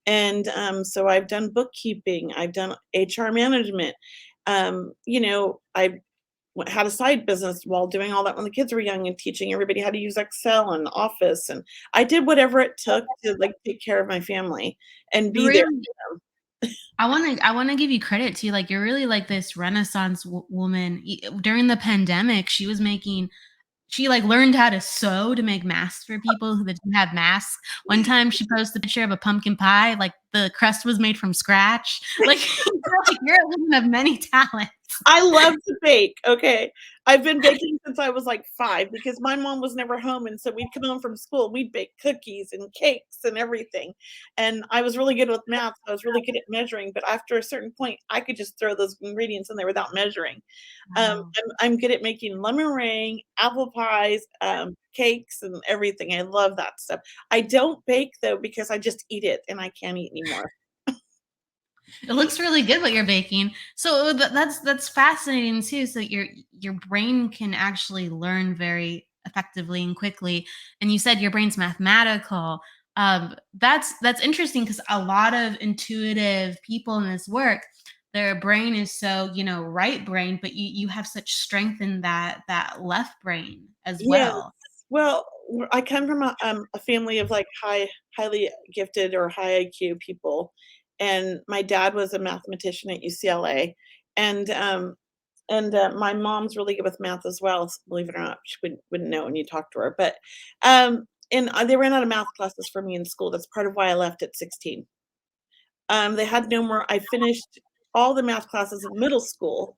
C: And so I've done bookkeeping, I've done HR management. I had a side business while doing all that when the kids were young and teaching everybody how to use Excel and Office. And I did whatever it took to like take care of my family and
B: You
C: be there
B: really
C: for them.
B: I wanna give you credit too, like, you're really like this renaissance woman. During the pandemic, she like learned how to sew to make masks for people who didn't have masks. One time she posted a picture of a pumpkin pie, like the crust was made from scratch. Like, you're a woman of many talents.
C: I love to bake, okay? I've been baking since I was, like, 5 because my mom was never home, and so we'd come home from school, we'd bake cookies and cakes and everything, and I was really good with math, so I was really good at measuring, but after a certain point, I could just throw those ingredients in there without measuring.
B: Wow.
C: I'm good at making lemon meringue, apple pies, cakes, and everything. I love that stuff. I don't bake, though, because I just eat it, and I can't eat anymore.
B: It looks really good what you're baking. So that's fascinating too. So your brain can actually learn very effectively and quickly. And you said your brain's mathematical. That's interesting because a lot of intuitive people in this work, their brain is so right brain, but you have such strength in that left brain as
C: Yes.
B: well.
C: Well, I come from a family of, like, highly gifted or high IQ people, and my dad was a mathematician at UCLA, and, my mom's really good with math as well, believe it or not. She wouldn't know when you talk to her, but, they ran out of math classes for me in school. That's part of why I left at 16. They had no more. I finished all the math classes in middle school,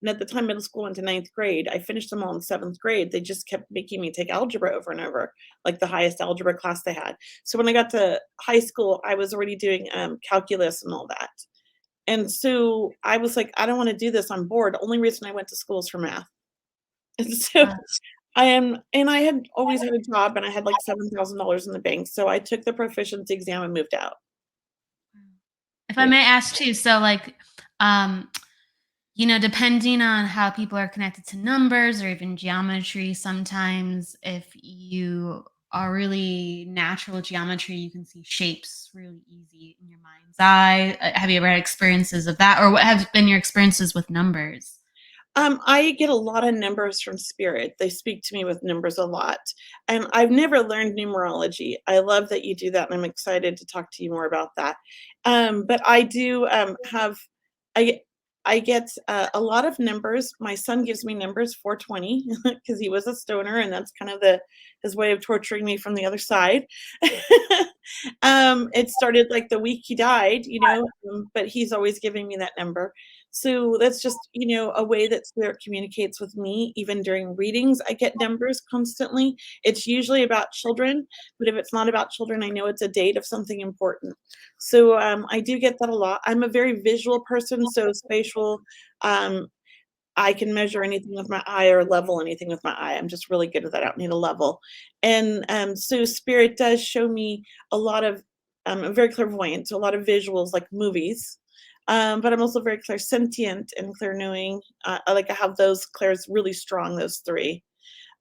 C: and at the time middle school went to ninth grade. I finished them all in 7th grade. They just kept making me take algebra over and over, like the highest algebra class they had. So when I got to high school, I was already doing, calculus and all that. And so I was like, "I don't wanna do this, I'm bored." Only reason I went to school is for math. And so I had always had a job, and I had, like, $7,000 in the bank, so I took the proficiency exam and moved out.
B: If I
C: Yeah.
B: may ask too, so like, um, depending on how people are connected to numbers or even geometry, sometimes if you are really natural at geometry, you can see shapes really easy in your mind's eye. Have you ever had experiences of that, or what have been your experiences with numbers?
C: I get a lot of numbers from spirit. They speak to me with numbers a lot. And I've never learned numerology. I love that you do that, and I'm excited to talk to you more about that. But I do have I I get a lot of numbers. My son gives me numbers 420 because he was a stoner, and that's kind of the his way of torturing me from the other side. It started like the week he died, but he's always giving me that number. So that's just, a way that spirit communicates with me. Even during readings, I get numbers constantly. It's usually about children, but if it's not about children, I know it's a date of something important. So I do get that a lot. I'm a very visual person, so spatial. Um, I can measure anything with my eye or level anything with my eye. I'm just really good at that. I don't need a level. And so spirit does show me a lot of, I'm very clairvoyant, so a lot of visuals like movies. But I'm also very clairsentient and clear knowing. I have those clairs really strong, those three.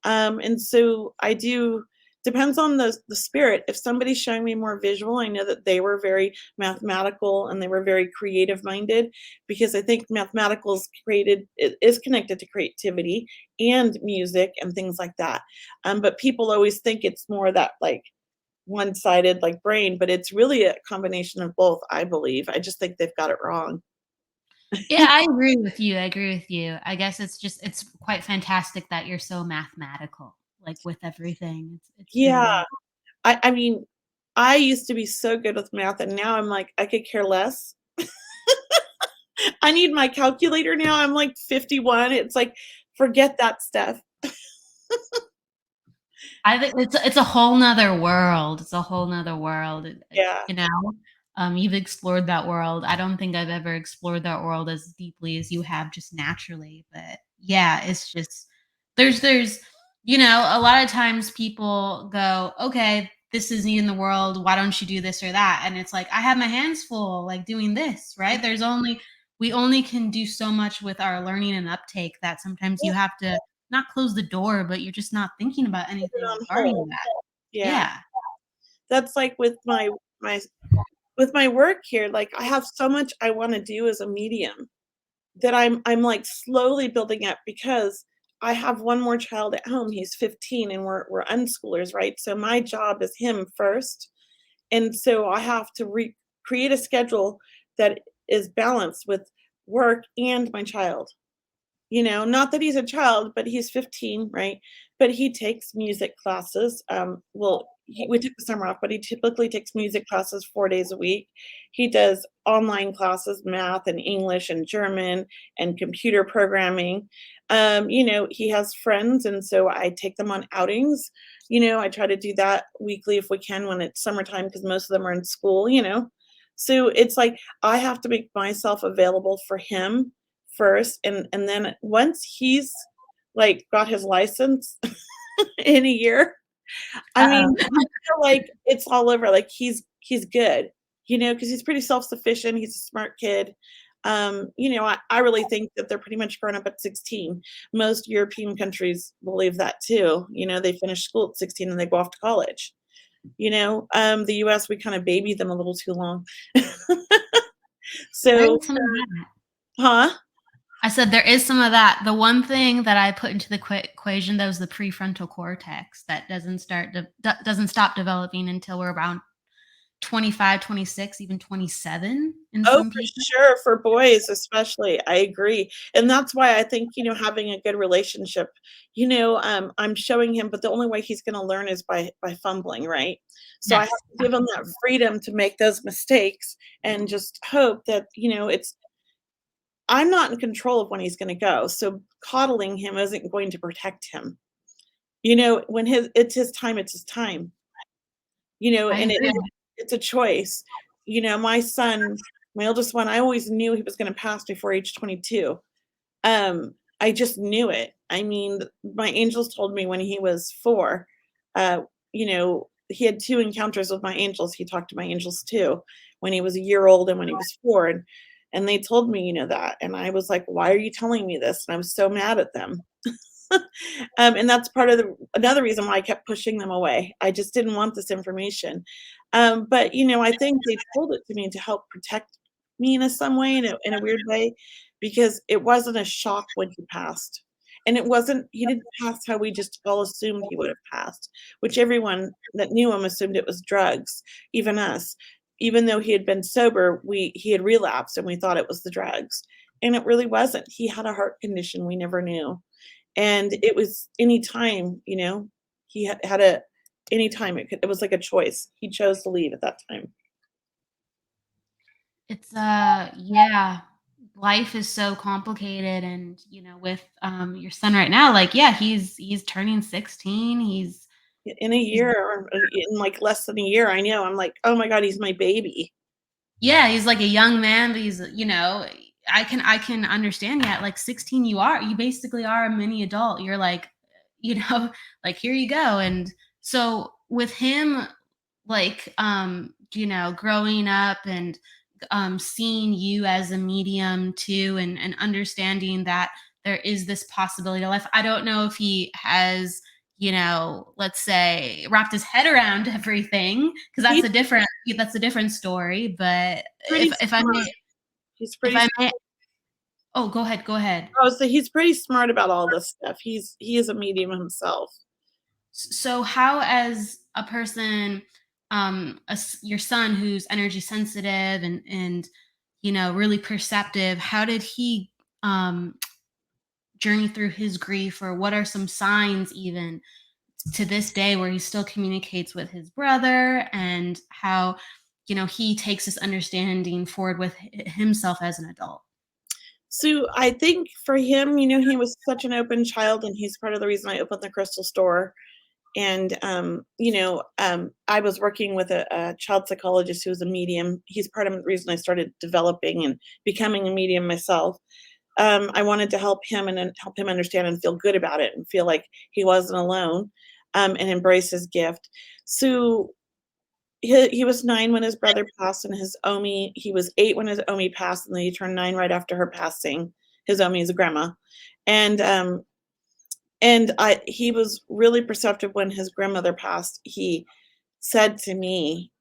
C: And so I do depends on the spirit. If somebody's showing me more visual, I know that they were very mathematical and they were very creative minded because I think mathematical is connected to creativity and music and things like that. But people always think it's more that like one-sided like brain, but it's really a combination of both, I believe. I just think they've got it wrong.
B: Yeah, I agree with you. I agree with you. I guess it's quite fantastic that you're so mathematical, like with everything. It's
C: Yeah.
B: really
C: I mean, I used to be so good with math and now I'm like, I could care less. I need my calculator now. I'm like 51. It's like, forget that stuff.
B: I think it's a whole nother world. It's a whole nother world.
C: Yeah.
B: You know, you've explored that world. I don't think I've ever explored that world as deeply as you have just naturally. But yeah, it's just there's a lot of times people go, okay, this is in the world. Why don't you do this or that? And it's like I have my hands full, like doing this. Right? We only can do so much with our learning and uptake that sometimes you
C: Yeah,
B: have to not close the door, but you're just not thinking about
C: put it
B: anything
C: on
B: regarding
C: hold.
B: that.
C: Yeah.
B: Yeah.
C: That's like my with my work here, like I have so much I want to do as a medium that I'm like slowly building up because I have one more child at home. He's 15 and we're unschoolers, right? So my job is him first. And so I have to create a schedule that is balanced with work and my child. Not that he's a child, but he's 15, right? But he takes music classes. We took the summer off, but he typically takes music classes 4 days a week. He does online classes, math and English and German and computer programming. He has friends, and so I take them on outings. I try to do that weekly if we can when it's summertime because most of them are in school. So it's like I have to make myself available for him first, and then once he's, like, got his license in a year, I mean,
B: Uh-oh.
C: I feel like it's all over, like, he's good, because he's pretty self-sufficient, he's a smart kid. I really think that they're pretty much grown up at 16. Most European countries believe that too, they finish school at 16 and they go off to college. The US, we kinda baby them a little too long.
B: There
C: So
B: is some of that.
C: huh?
B: I said there is some of that. The one thing that I put into the equation, that was the prefrontal cortex that doesn't stop developing until we're around 25, 26, even 27 in
C: Oh,
B: some
C: for
B: people.
C: sure, for boys especially, I agree, and that's why I think, having a good relationship, I'm showing him, but the only way he's gonna learn is by fumbling, right? So I have
B: Yes.
C: to give him that freedom to make those mistakes and just hope that, I'm not in control of when he's gonna go, so coddling him isn't going to protect him. When it's his time.
B: I
C: And
B: agree.
C: it's a choice. My son, my oldest one, I always knew he was gonna pass before age 22. I just knew it. I mean, my angels told me when he was 4, he had 2 encounters with my angels. He talked to my angels too, when he was a year old and when he was 4, and they told me, that, and I was like, "Why are you telling me this?" And I was so mad at them. And that's part of another reason why I kept pushing them away. I just didn't want this information. But I think they told it to me to help protect me in some way, in a weird way, because it wasn't a shock when he passed. And he didn't pass how we just all assumed he would have passed, which everyone that knew him assumed it was drugs, even us. Even though he had been sober, he had relapsed and we thought it was the drugs. And it really wasn't. He had a heart condition we never knew, and it was anytime, he had a anytime it was like a choice. He chose to leave at that time.
B: It's yeah. life is so complicated, and with your son right now, like, yeah, he's turning 16.
C: In a
B: He's
C: year or in, like, less than a year, I know, I'm like, "Oh my god, he's my baby."
B: Yeah, he's like a young man, but I can understand. Yeah, at like 16, you basically are a mini adult. You're like, you know, like, here you go. And so with him, like, growing up and seeing you as a medium too, and understanding that there is this possibility of life. I don't know if he has, let's say, wrapped his head around everything, because
C: He's
B: that's a different story. But
C: pretty
B: if I
C: smart.
B: may,
C: He's
B: if
C: pretty
B: I
C: s
B: may, oh, go ahead.
C: Oh, so he's pretty smart about all this stuff. He is a medium himself.
B: So how, as a person, your son who's energy sensitive and really perceptive, how did he um journey through his grief, or what are some signs even to this day where he still communicates with his brother, and how he takes this understanding forward with himself as an adult?
C: So, I think for him, he was such an open child, and he's part of the reason I opened the crystal store. And, I was working with a child psychologist who was a medium. He's part of the reason I started developing and becoming a medium myself. I wanted to help him and then help him understand and feel good about it and feel like he wasn't alone, and embrace his gift. So he was 9 when his brother passed, and his Omi he was 8 when his Omi passed, and then he turned 9 right after her passing. His Omi is a grandma. And, he was really perceptive when his grandmother passed. He said to me,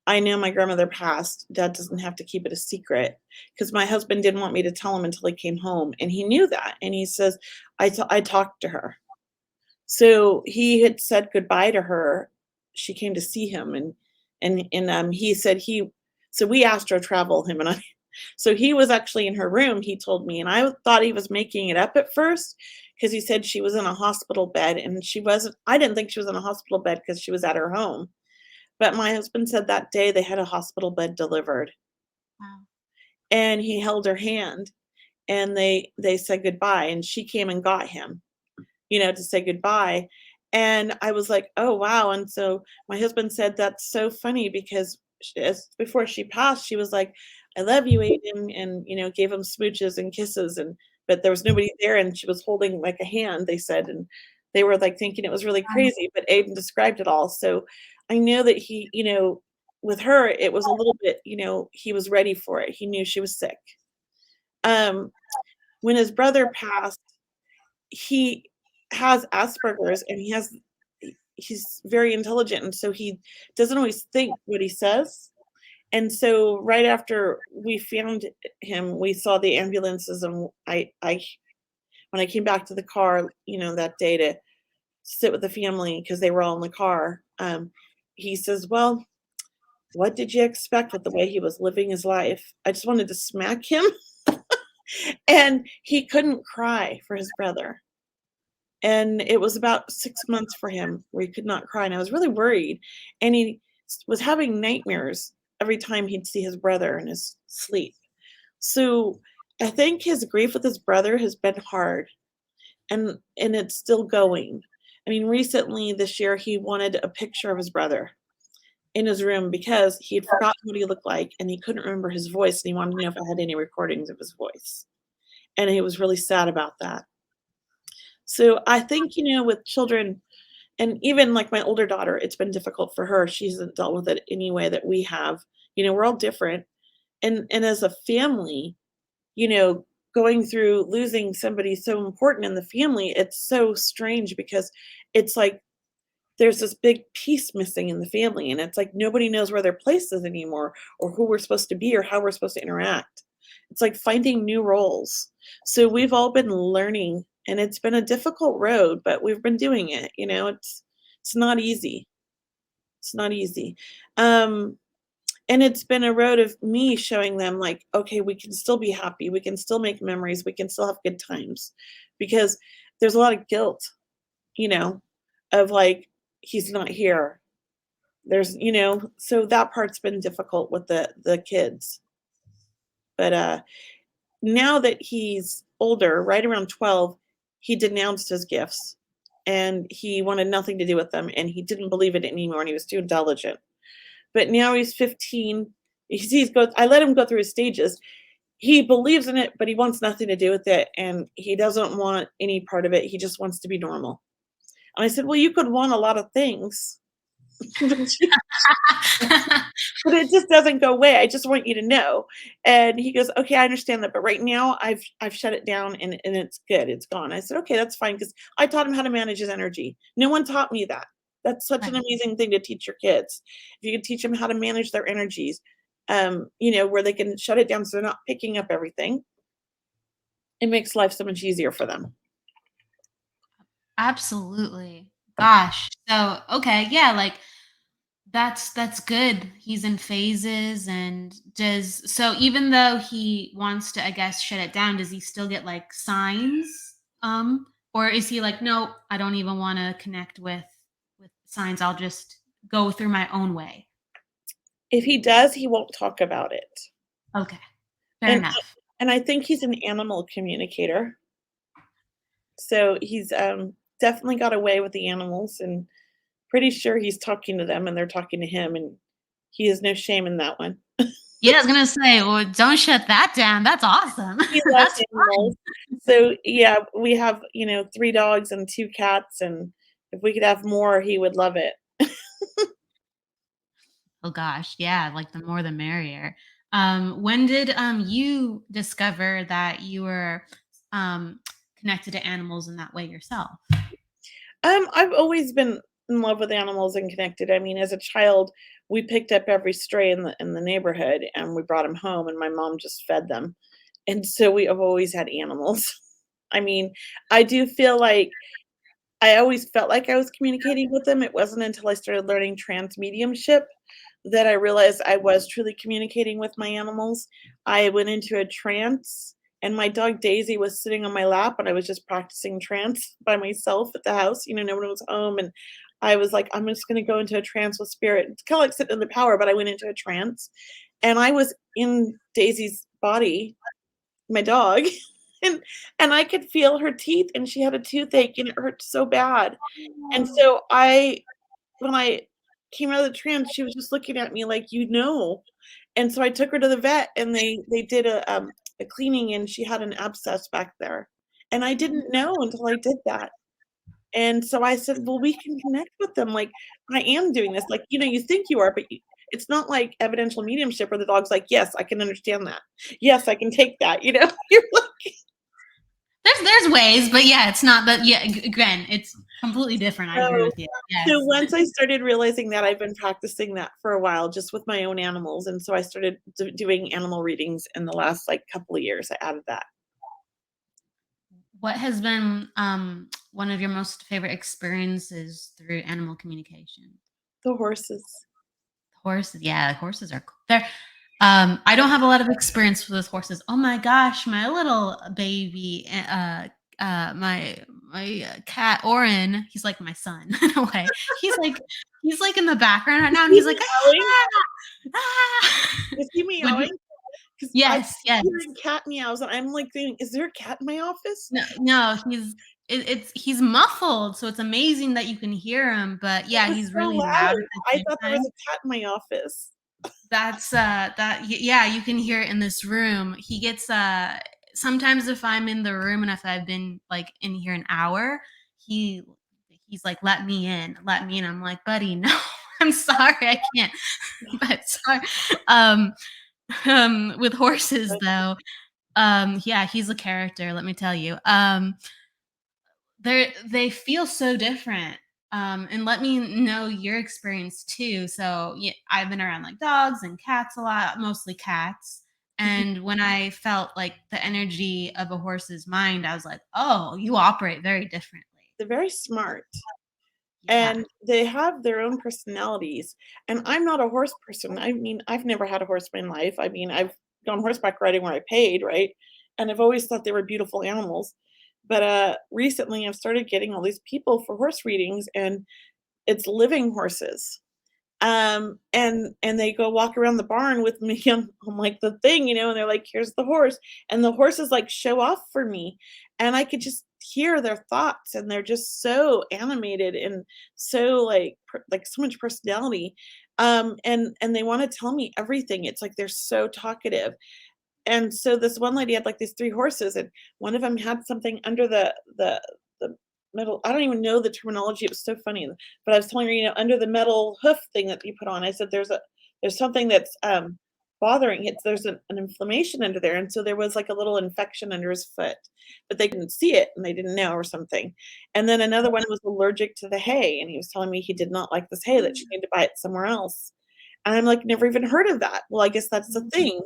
C: "I know my grandmother passed. Dad doesn't have to keep it a secret," because my husband didn't want me to tell him until he came home, and he knew that, and he says, I talked to her." So, he had said goodbye to her. She came to see him, he said he so we astro travel, him and I. So, he was actually in her room, he told me, and I thought he was making it up at first, because he said she was in a hospital bed, and she wasn't. I didn't think she was in a hospital bed because she was at her home. But my husband said that day they had a hospital bed delivered,
B: Wow.
C: and he held her hand, and they said goodbye, and she came and got him, to say goodbye. And I was like, "Oh, wow." And so my husband said, "That's so funny," because before she passed, she was like, "I love you, Aiden," and, gave him smooches and kisses, but there was nobody there, and she was holding like a hand, they said, and they were like thinking it was really crazy, but Aiden described it all. So I know that he, with her, it was a little bit, he was ready for it. He knew she was sick. Um, when his brother passed, he has Asperger's, and he's very intelligent, and so he doesn't always think what he says. And so right after we found him, we saw the ambulances, and I when I came back to the car, that day to sit with the family because they were all in the car, he says, "Well, what did you expect with the way he was living his life?" I just wanted to smack him. And he couldn't cry for his brother. And it was about 6 months for him where he could not cry, and I was really worried, and he was having nightmares every time he'd see his brother in his sleep. So, I think his grief with his brother has been hard, and it's still going. I mean, recently this year, he wanted a picture of his brother in his room because he had forgotten what he looked like, and he couldn't remember his voice, and he wanted to know if I had any recordings of his voice, and he was really sad about that. So, I think, with children. And even, like, my older daughter, it's been difficult for her. She hasn't dealt with it any way that we have. We're all different. And as a family, you know, going through losing somebody so important in the family, it's so strange because it's like there's this big piece missing in the family, and it's like nobody knows where their place is anymore or who we're supposed to be or how we're supposed to interact. It's like finding new roles. So we've all been learning, and it's been a difficult road, but we've been doing it. It's not easy. It's not easy. Um, and it's been a road of me showing them, like, okay, we can still be happy, we can still make memories, we can still have good times, because there's a lot of guilt, you know, of like he's not here. So that part's been difficult with the kids. But now that he's older, right around 12, he denounced his gifts and he wanted nothing to do with them and he didn't believe it anymore and he was too intelligent. But now he's 15. I let him go through his stages. He believes in it, but he wants nothing to do with it and he doesn't want any part of it. He just wants to be normal. And I said, "Well, you could want a lot of things, but it just doesn't go away. I just want you to know." And he goes, "Okay, I understand that, but right now I've shut it down and it's good. It's gone." I said, "Okay, that's fine," because I taught him how to manage his energy. No one taught me that. That's such an
B: Right.
C: amazing thing to teach your kids. If you can teach them how to manage their energies, where they can shut it down so they're not picking up everything, it makes life so much easier for them.
B: Absolutely. Gosh. So, okay, yeah, like that's good. He's in phases and does so even though he wants to, I guess, shut it down, does he still get like signs? Or is he like, "No, I don't even want to connect with signs. I'll just go through my own way."
C: If he does, he won't talk about it.
B: Okay. Fair
C: And
B: enough.
C: and I think he's an animal communicator. So he's definitely got away with the animals and pretty sure he's talking to them and they're talking to him and he has no shame in that one.
B: Yeah, I was gonna say, well, don't shut that down. That's awesome.
C: He loves
B: That's fun.
C: animals. So yeah, we have, 3 dogs and 2 cats and if we could have more, he would love it.
B: Oh gosh, yeah, like the more the merrier. When did you discover that you were um connected to animals in that way yourself?
C: I've always been in love with animals and connected. I mean, as a child, we picked up every stray in the neighborhood and we brought them home and my mom just fed them. And so we have always had animals. I mean, I do feel like I always felt like I was communicating with them. It wasn't until I started learning trance mediumship that I realized I was truly communicating with my animals. I went into a trance and my dog Daisy was sitting on my lap and I was just practicing trance by myself at the house. No one was home. And I was like, I'm just going to go into a trance with spirit. It's kind of like sitting in the power, but I went into a trance and I was in Daisy's body, my dog, and I could feel her teeth and she had a toothache and it hurt so bad. And
B: Oh.
C: so when I came out of the trance, she was just looking at me like, And so I took her to the vet and they did a cleaning and she had an abscess back there. And I didn't know until I did that. And so I said, "Well, we can connect with them. Like, I am doing this. Like, you think you are, but it's not like evidential mediumship where the dog's like, yes, I can understand that. Yes, I can take that. You're like,
B: There's ways, but yeah, it's not that. Yeah, again, it's completely different. I agree
C: so
B: with you.
C: So
B: Yes.
C: once I started realizing that, I've been practicing that for a while just with my own animals, and so I started doing animal readings in the last, like, couple of years, I added that.
B: What has been one of your most favorite experiences through animal communication?
C: The horses.
B: Horses, yeah, horses are they're I don't have a lot of experience with horses. Oh my gosh, my little baby, my cat Orin, he's like my son in a way. He's like in the background right
C: Is
B: now, and
C: he
B: he's like,
C: meowing?
B: ah, ah.
C: Is he
B: when he,
C: meowing? 'Cause I
B: yes,
C: keep
B: yes,
C: hearing cat meows, and I'm, like, thinking, "Is there a cat in my office?"
B: no, no, he's muffled, so it's amazing that you can hear him. But
C: It
B: yeah,
C: was
B: he's
C: so
B: really loud
C: loud.
B: at the
C: I
B: same
C: thought there was
B: time.
C: a cat in my office.
B: That's yeah, you can hear it in this room. He gets sometimes if I'm in the room and if I've been like in here an hour, he he's like, let me in. I'm like, buddy, no, I'm sorry, I can't. But sorry. Um with horses though, yeah, he's a character, let me tell you. They feel so different. And let me know your experience too. So yeah, I've been around like dogs and cats a lot, mostly cats. And when I felt like the energy of a horse's mind, I was like, oh, you operate very differently.
C: They're very smart.
B: Yeah.
C: And they have their own personalities, and I'm not a horse person. I mean, I've never had a horse in my life. I mean, I've gone horseback riding where I paid, right? And I've always thought they were beautiful animals. But, recently I've started getting all these people for horse readings, and it's living horses. And they go walk around the barn with me on like the thing, and they're like, "Here's the horse," and the horses like show off for me, and I could just hear their thoughts, and they're just so animated and so like so much personality, and they want to tell me everything. It's like they're so talkative. And so this one lady had like these 3 horses, and one of them had something under the metal. I don't even know the terminology, it was so funny, but I was telling her, under the metal hoof thing that you put on, I said, "There's something that's, bothering it. There's an inflammation under there," and so there was like a little infection under his foot, but they couldn't see it, and they didn't know or something. And then another one was allergic to the hay, and he was telling me he did not like this hay, that she needed to buy it somewhere else. And I'm like, "Never even heard of that." Well, I guess that's the thing.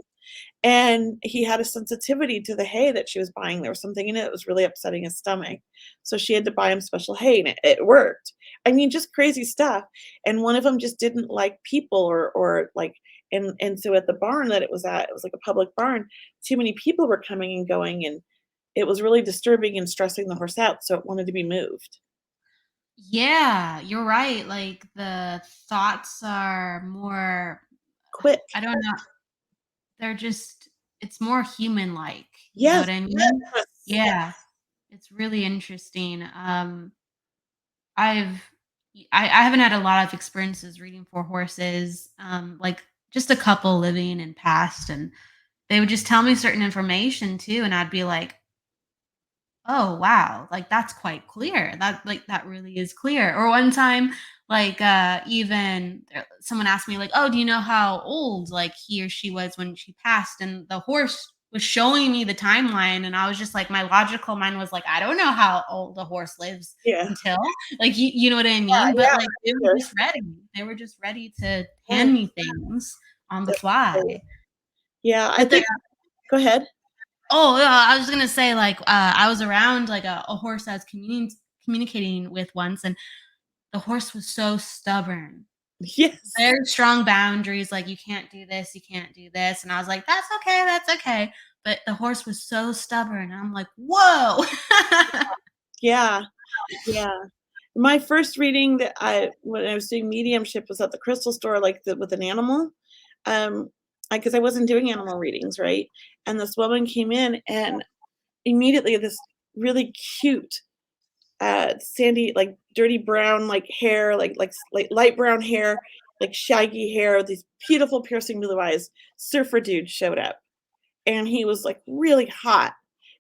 C: And he had a sensitivity to the hay that she was buying. There was something in it that was really upsetting his stomach. So she had to buy him special hay, and it worked. I mean, just crazy stuff. And one of them just didn't like people, or like, and so at the barn that it was at, it was like a public barn, too many people were coming and going, and it was really disturbing and stressing the horse out, so it wanted to be moved.
B: Yeah, you're right. Like the thoughts are more,
C: Quick.
B: I don't know, they're just, it's more human like. You know
C: Yes,
B: what I
C: yes,
B: mean? Yeah. It's really interesting. I've I haven't had a lot of experiences reading for horses. Like just a couple living in past, and they would just tell me certain information too, and I'd be like, "Oh, wow, like, that's quite clear. That really is clear." Or one time, like, even someone asked me, like, "Oh, do you know how old, like, he or she was when she passed?" And the horse was showing me the timeline, and I was just like, my logical mind was like, "I don't know how old a horse lives
C: Yeah.
B: until," like, you know what I
C: Yeah,
B: mean? But,
C: yeah,
B: like, they were
C: sure.
B: just ready. They were just ready to
C: Yeah,
B: hand me things on the
C: that's
B: fly.
C: great. Yeah, I
B: But there
C: think go ahead.
B: Oh, yeah, I was gonna say, like, I was around, like, a horse I was communicating with once, and the horse was so stubborn.
C: Yes.
B: Very strong boundaries, like, "You can't do this, you can't do this," and I was like, that's okay," but the horse was so stubborn, and I'm like, "Whoa."
C: Yeah, yeah. My first reading that I when I was doing mediumship was at the crystal store, like, with an animal, um, because I wasn't doing animal readings, right? And this woman came in, and immediately this really cute, sandy, like, dirty brown, like, hair, like light brown hair, like, shaggy hair, these beautiful piercing blue eyes, surfer dude showed up. And he was, like, really hot,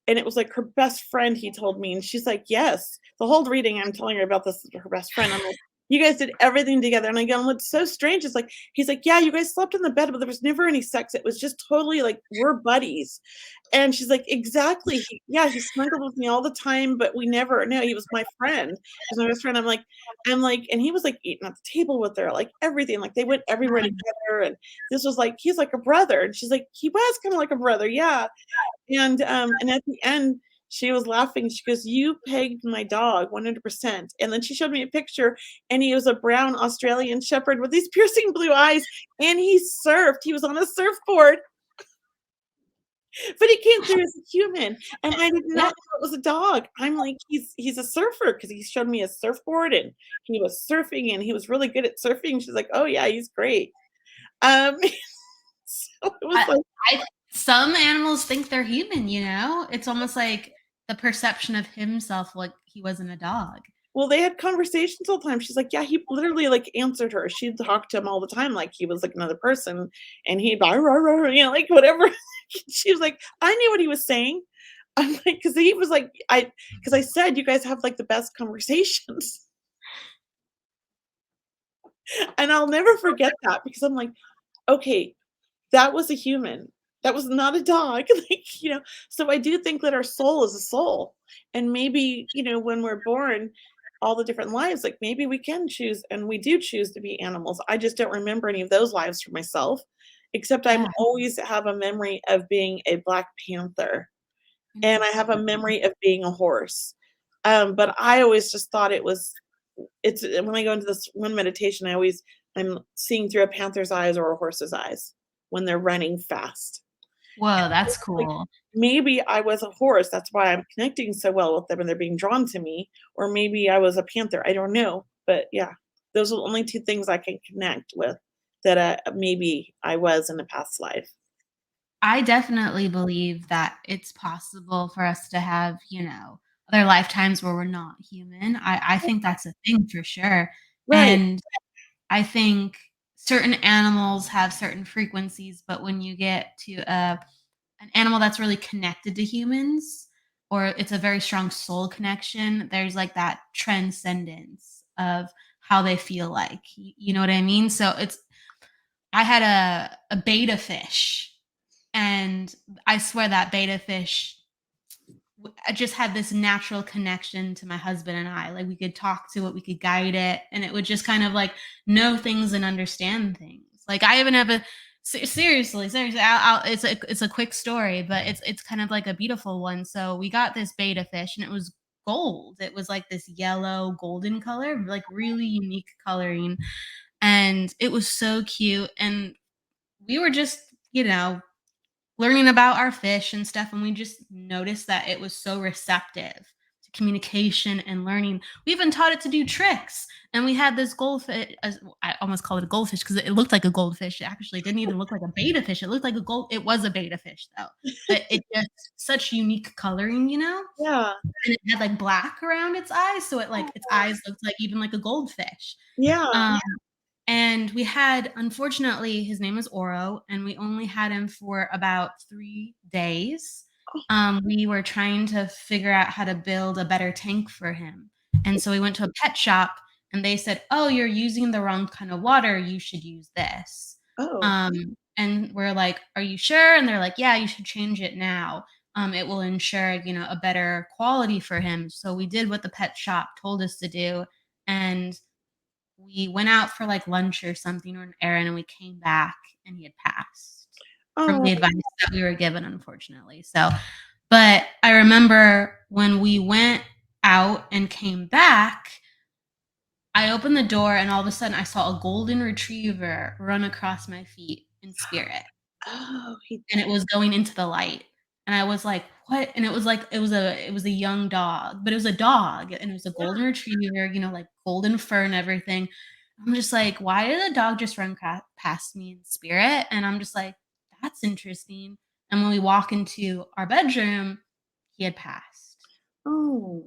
C: and it was, like, her best friend, he told me, and she's like, "Yes." The whole reading, I'm telling her about this her best friend, I'm like, "You guys did everything together," and I go, "What's so strange is, like," he's like, "Yeah, you guys slept in the bed, but there was never any sex, it was just totally, like, we're buddies." And she's like, "Exactly, he snuggled with me all the time, but we never no, he was my friend. He was my best friend." I'm like and he was, like, eating at the table with her, like, everything, like, they went everywhere together, and this was like he's like a brother, and she's like, "He was kinda like a brother, yeah." And at the end, she was laughing, she goes, "You pegged my dog 100%." And then she showed me a picture, and he was a brown Australian Shepherd with these piercing blue eyes, and he surfed, he was on a surfboard, but he came through as a human, and I did
B: Yeah.
C: not know it was a dog. I'm like, "He's a surfer because he showed me a surfboard, and he was surfing, and he was really good at surfing." She's like, "Oh, yeah, he's great." Um, so it was
B: I
C: like
B: I Some animals think they're human, you know? It's almost like the perception of himself, like he wasn't a dog.
C: well, they had conversations all the time. She's like, "Yeah, he literally, like, answered her." She'd talk to him all the time like he was, like, another person, and he'd "Rah, rah, rah," like, whatever. She was like, "I knew what he was saying." I'm like, because he was like because I said, "You guys have, like, the best conversations." And I'll never forget that because I'm like, "Okay, that was a human. That was not a dog." So I do think that our soul is a soul. And maybe, when we're born, all the different lives, like maybe we can choose and we do choose to be animals. I just don't remember any of those lives for myself, except I'm
B: Yeah,
C: always have a memory of being a black panther and I have a
B: interesting.
C: memory of being a horse. But I always just thought it's when I go into this one meditation, I'm seeing through a panther's eyes or a horse's eyes when they're running fast.
B: Whoa, that's
C: Like,
B: cool.
C: maybe I was a horse, that's why I'm connecting so well with them and they're being drawn to me, or maybe I was a panther, I don't know, but yeah. Those are the only 2 things I can connect with that, maybe I was in a past life.
B: I definitely believe that it's possible for us to have, other lifetimes where we're not human. I think that's a thing for sure.
C: Right.
B: And I think certain animals have certain frequencies, but when you get to an animal that's really connected to humans, or it's a very strong soul connection, there's like that transcendence of how they feel like. You know what I mean? So I had a beta fish, and I swear that beta fish I just had this natural connection to my husband and I. Like, we could talk to it, we could guide it, and it would just kind of like know things and understand things. Like, I even have a seriously, it's a quick story, but it's kind of like a beautiful one. So we got this beta fish, and it was gold. It was like this yellow golden color, like really unique coloring, and it was so cute. And we were just, learning about our fish and stuff, and we just noticed that it was so receptive to communication and learning. We even taught it to do tricks, and we had this goldfish. I almost called it a goldfish because it looked like a goldfish. It actually didn't even look like a beta fish. It looked like a gold. It was a beta fish though, but it just such unique coloring,
C: Yeah.
B: and it had like black around its eyes, so it like its eyes looked like even like a goldfish.
C: Yeah.
B: Um, and we had, unfortunately, his name was Oro, and we only had him for about 3 days. We were trying to figure out how to build a better tank for him. And so we went to a pet shop, and they said, "Oh, you're using the wrong kind of water. You should use this."
C: Oh.
B: And we're like, "Are you sure?" And they're like, "Yeah, you should change it now. It will ensure, a better quality for him." So we did what the pet shop told us to do, and we went out for, like, lunch or something, or an errand, and we came back, and he had passed from
C: Oh.
B: the advice that we were given, unfortunately. So but I remember when we went out and came back, I opened the door, and all of a sudden, I saw a golden retriever run across my feet in spirit,
C: Oh, he
B: and it was going into the light, and I was like, "What?" And it was like it was a young dog, but it was a dog, and it was a golden retriever, like, golden fur and everything. I'm just like, "Why did the dog just run past me in spirit?" And I'm just like, "That's interesting." And when we walk into our bedroom, he had passed,
C: Oh,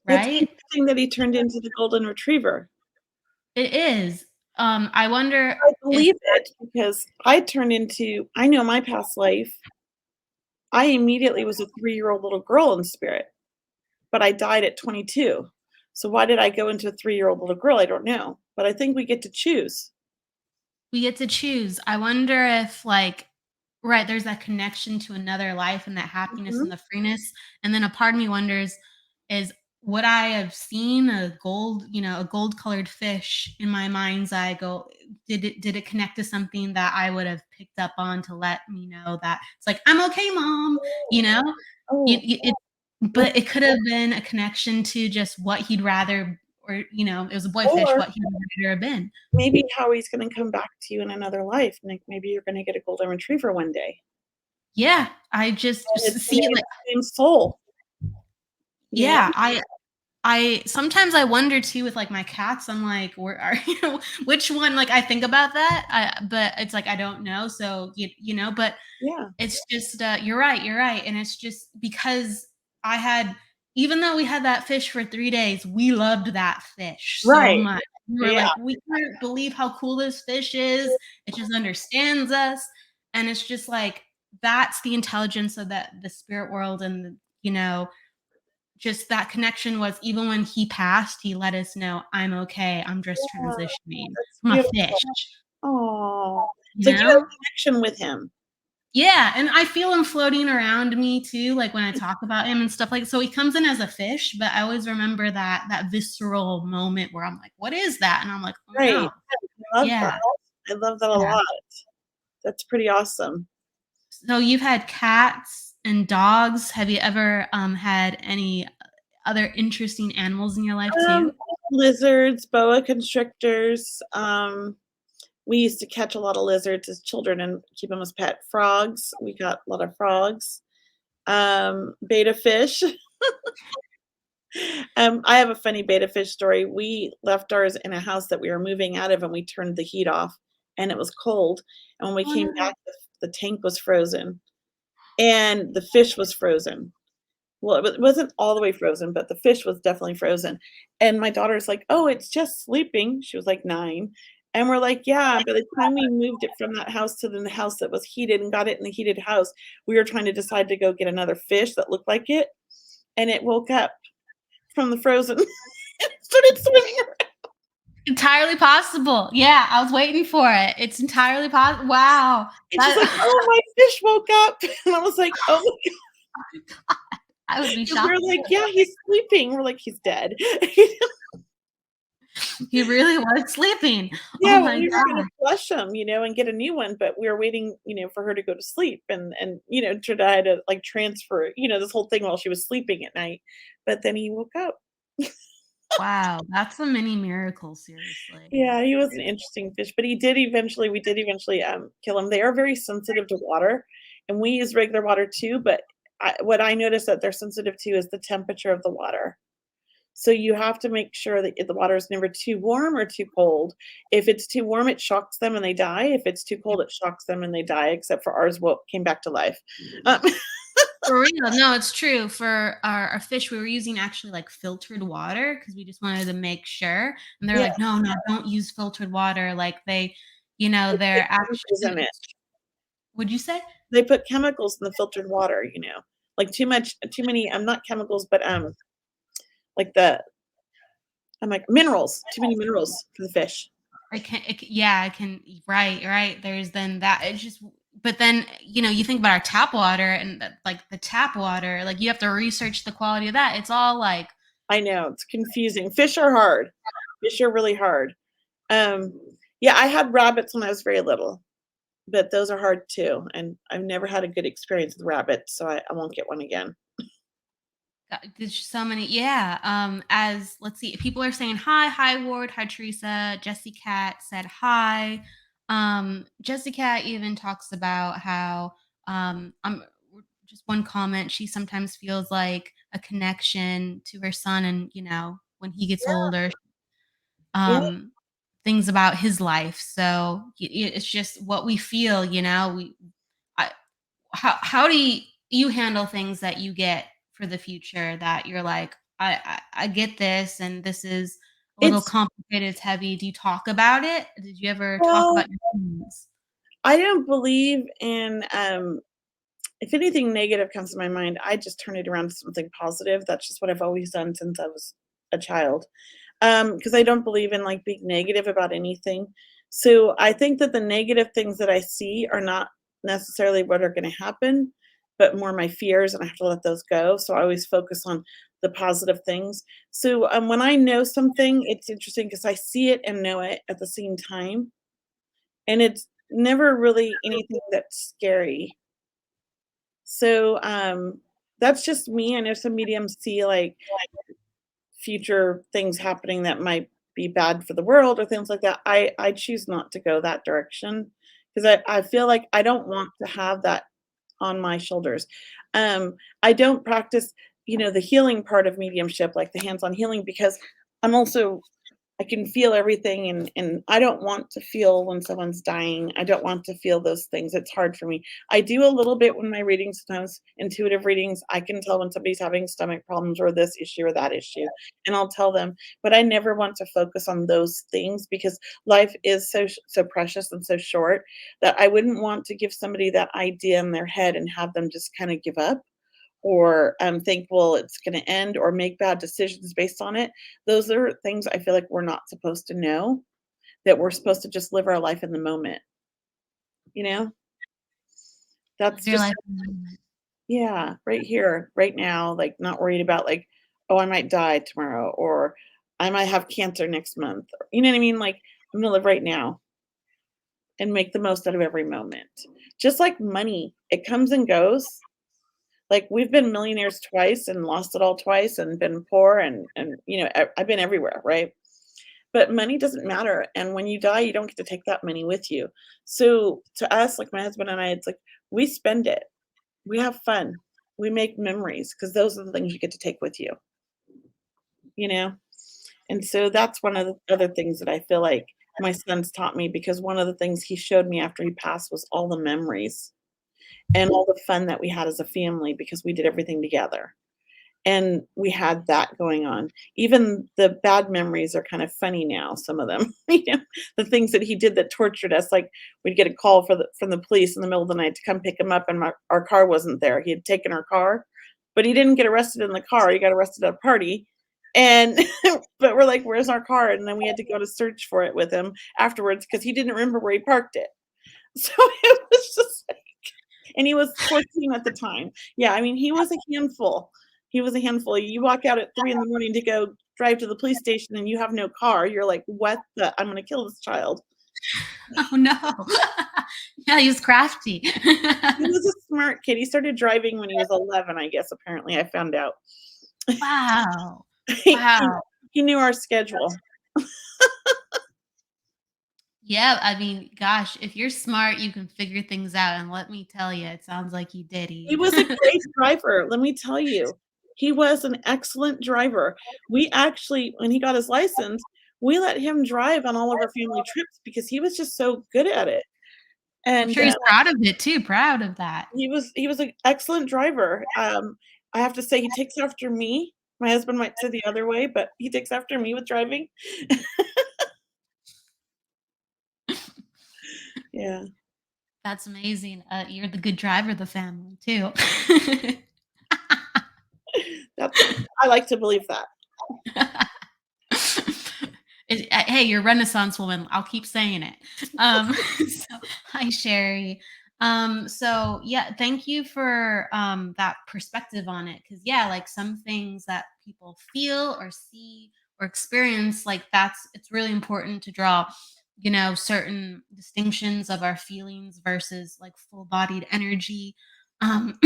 C: that's
B: right?
C: interesting that he turned into the golden retriever.
B: It is. I wonder
C: I
B: if
C: believe it because I know my past life, I immediately was a 3-year-old little girl in spirit, but I died at 22. So why did I go into a 3-year-old little girl? I don't know, but I think we get to choose.
B: we get to choose. I wonder if, like, right, there's that connection to another life and that happiness
C: Mhm.
B: and the freeness. And then a part of me wonders, is would I have seen a gold colored fish in my mind's eye go, did it connect to something that I would have picked up on to let me know that it's like, I'm okay, mom, you know?
C: Oh,
B: It but it could have been a connection to just what he'd rather, or, it was a boy fish,
C: or
B: what he'd rather have been.
C: maybe how he's gonna come back to you in another life, like, maybe you're gonna get a golden retriever one day,
B: Yeah, I just
C: and it's gonna
B: see,
C: be
B: like,
C: the same soul, you know?
B: yeah, I sometimes I wonder too with, like, my cats. I'm like, where are which one, like, I think about that, but it's like I don't know. So but
C: Yeah.
B: it's just, you're right, and it's just because I had even though we had that fish for 3 days, we loved that fish so
C: Right.
B: much. We were
C: Yeah.
B: like, "We can't believe how cool this fish is. It just understands us." And it's just like, that's the intelligence of the spirit world, and, just that connection was, even when he passed, he let us know, "I'm okay. I'm just
C: Yeah,
B: transitioning
C: that's
B: from a
C: beautiful.
B: fish."
C: Oh, it's
B: You
C: like you have
B: know?
C: a connection with him.
B: Yeah, and I feel him floating around me too, like, when I talk about him and stuff, like, so he comes in as a fish, but I always remember that visceral moment where I'm like, "What is that?" And I'm like, "Oh,
C: Right.
B: no."
C: I love that.
B: Yeah,
C: I love that a
B: yeah.
C: lot. That's pretty awesome.
B: So you've had cats and dogs. Have you ever, had any other interesting animals in your life
C: Um,
B: too?
C: lizards, boa constrictors, we used to catch a lot of lizards as children and keep them as pet. Frogs, we got a lot of frogs. Betta fish. I have a funny betta fish story. We left ours in a house that we were moving out of, and we turned the heat off, and it was cold, and when we
B: Oh,
C: came
B: no.
C: back, the tank was frozen, and the fish was frozen. Well, it wasn't all the way frozen, but the fish was definitely frozen, and my daughter's like, "Oh, it's just sleeping." She was, like, 9, and we're like, "Yeah." By the time we moved it from that house to the house that was heated and got it in the heated house, we were trying to decide to go get another fish that looked like it, and it woke up from the frozen and started swimming around.
B: Entirely possible. Yeah, I was waiting for it. It's entirely possible. Wow.
C: And she's like,
B: That
C: "Oh, my fish woke up." And I was like, "Oh my god."
B: I would be
C: 'Cause we're
B: shocked
C: like,
B: too.
C: "Yeah, he's sleeping." We're like, "He's dead."
B: He really was sleeping. Oh
C: Yeah,
B: my
C: we were gonna
B: god.
C: flush him, and get a new one, but we were waiting, for her to go to sleep and, try to, like, transfer, this whole thing while she was sleeping at night, but then he woke up.
B: Wow, that's a mini miracle, seriously.
C: Yeah, he was an interesting fish, but we did eventually, kill him. They are very sensitive to water, and we use regular water too, but what I noticed that they're sensitive to is the temperature of the water. So you have to make sure that the water is never too warm or too cold. If it's too warm, it shocks them and they die. If it's too cold, it shocks them and they die, except for ours came back to life. Um,
B: For real, no, it's true. For our fish, we were using actually like filtered water because we just wanted to make sure. And they're
C: yeah,
B: like, no, no, don't use filtered water. Like
C: they put
B: they're
C: chemicals in
B: actually,
C: it.
B: would you say?
C: They put chemicals in the filtered water, like too many, not chemicals, but like I'm like minerals, too many minerals for the fish.
B: Yeah, I can, right, right. There's then that, it's just, but then, you think about our tap water and like the tap water, like you have to research the quality of that. It's all like,
C: I know it's confusing. Fish are hard. Fish are really hard. Um, yeah, I had rabbits when I was very little. But those are hard too, and I've never had a good experience with rabbits, so I won't get one again.
B: there's just so many. Yeah. As let's see, people are saying hi, Ward, hi, Teresa. Jesse Cat said hi. Jesse Cat even talks about how, just one comment, she sometimes feels like a connection to her son, and when he gets older,
C: Yeah,
B: um, things about his life. So it's just what we feel, I, how do you handle things that you get for the future that you're like, I get this, and this is a little
C: it's
B: complicated, it's heavy. Do you talk about it? Did you ever talk
C: well,
B: about your feelings?
C: I don't believe in, if anything negative comes to my mind, I just turn it around to something positive. That's just what I've always done since I was a child. Because I don't believe in, like, being negative about anything. So, I think that the negative things that I see are not necessarily what are gonna happen, but more my fears, and I have to let those go, so I always focus on the positive things. So, when I know something, it's interesting because I see it and know it at the same time, and it's never really anything that's scary. So, that's just me. I know some mediums see, like, future things happening that might be bad for the world or things like that. I choose not to go that direction because I feel like I don't want to have that on my shoulders. I don't practice, the healing part of mediumship, like the hands-on healing, because I'm also I can feel everything and I don't want to feel when someone's dying. I don't want to feel those things. It's hard for me. I do a little bit when my readings, sometimes intuitive readings. I can tell when somebody's having stomach problems or this issue or that issue, and I'll tell them. But I never want to focus on those things because life is so precious and so short that I wouldn't want to give somebody that idea in their head and have them just kind of give up or think, well, it's going to end or make bad decisions based on it. Those are things I feel like we're not supposed to know, that we're supposed to just live our life in the moment, you know?
B: Live
C: That's
B: your
C: just,
B: life in the moment.
C: yeah, right here, right now, like not worried about like, oh, I might die tomorrow or I might have cancer next month. You know what I mean? Like, I'm going to live right now and make the most out of every moment. Just like money, it comes and goes. Like, we've been millionaires twice and lost it all twice and been poor and I've been everywhere, right? But money doesn't matter, and when you die, you don't get to take that money with you. So, to us, like my husband and I, it's like we spend it. We have fun. We make memories because those are the things you get to take with you. you know? And so that's one of the other things that I feel like my son's taught me, because one of the things he showed me after he passed was all the memories and all the fun that we had as a family because we did everything together. And we had that going on. Even the bad memories are kind of funny now, some of them. The things that he did that tortured us, like we'd get a call from the police in the middle of the night to come pick him up, and our car wasn't there. He had taken our car, but he didn't get arrested in the car. He got arrested at a party. And but we're like, "Where's our car?" And then we had to go to search for it with him afterwards because he didn't remember where he parked it. So it was just like, and he was 14 at the time. Yeah, I mean, he was a handful. He was a handful. You walk out at 3 in the morning to go drive to the police station and you have no car. You're like, "What the I'm gonna kill this child."
B: Oh no. Yeah, he was crafty.
C: He was a smart kid. He started driving when he was 11, I guess, apparently, I found out.
B: Wow.
C: He
B: Wow.
C: he knew our schedule.
B: Yeah, I mean, gosh, if you're smart, you can figure things out, and let me tell you, it sounds like you did.
C: He was a great driver, let me tell you. He was an excellent driver. We actually, when he got his license, we let him drive on all of our family trips because he was just so good at it.
B: I'm
C: And,
B: sure he's proud of it too, proud of that.
C: he was an excellent driver. I have to say he takes after me. My husband might say the other way, but he takes after me with driving. Yeah,
B: That's amazing. You're the good driver of the family too.
C: that's I like to believe that.
B: Hey, you're a Renaissance woman. I'll keep saying it. So, hi, Sherry. So yeah, thank you for that perspective on it. Because yeah, like some things that people feel or see or experience, like it's really important to draw, certain distinctions of our feelings versus like full-bodied energy, um,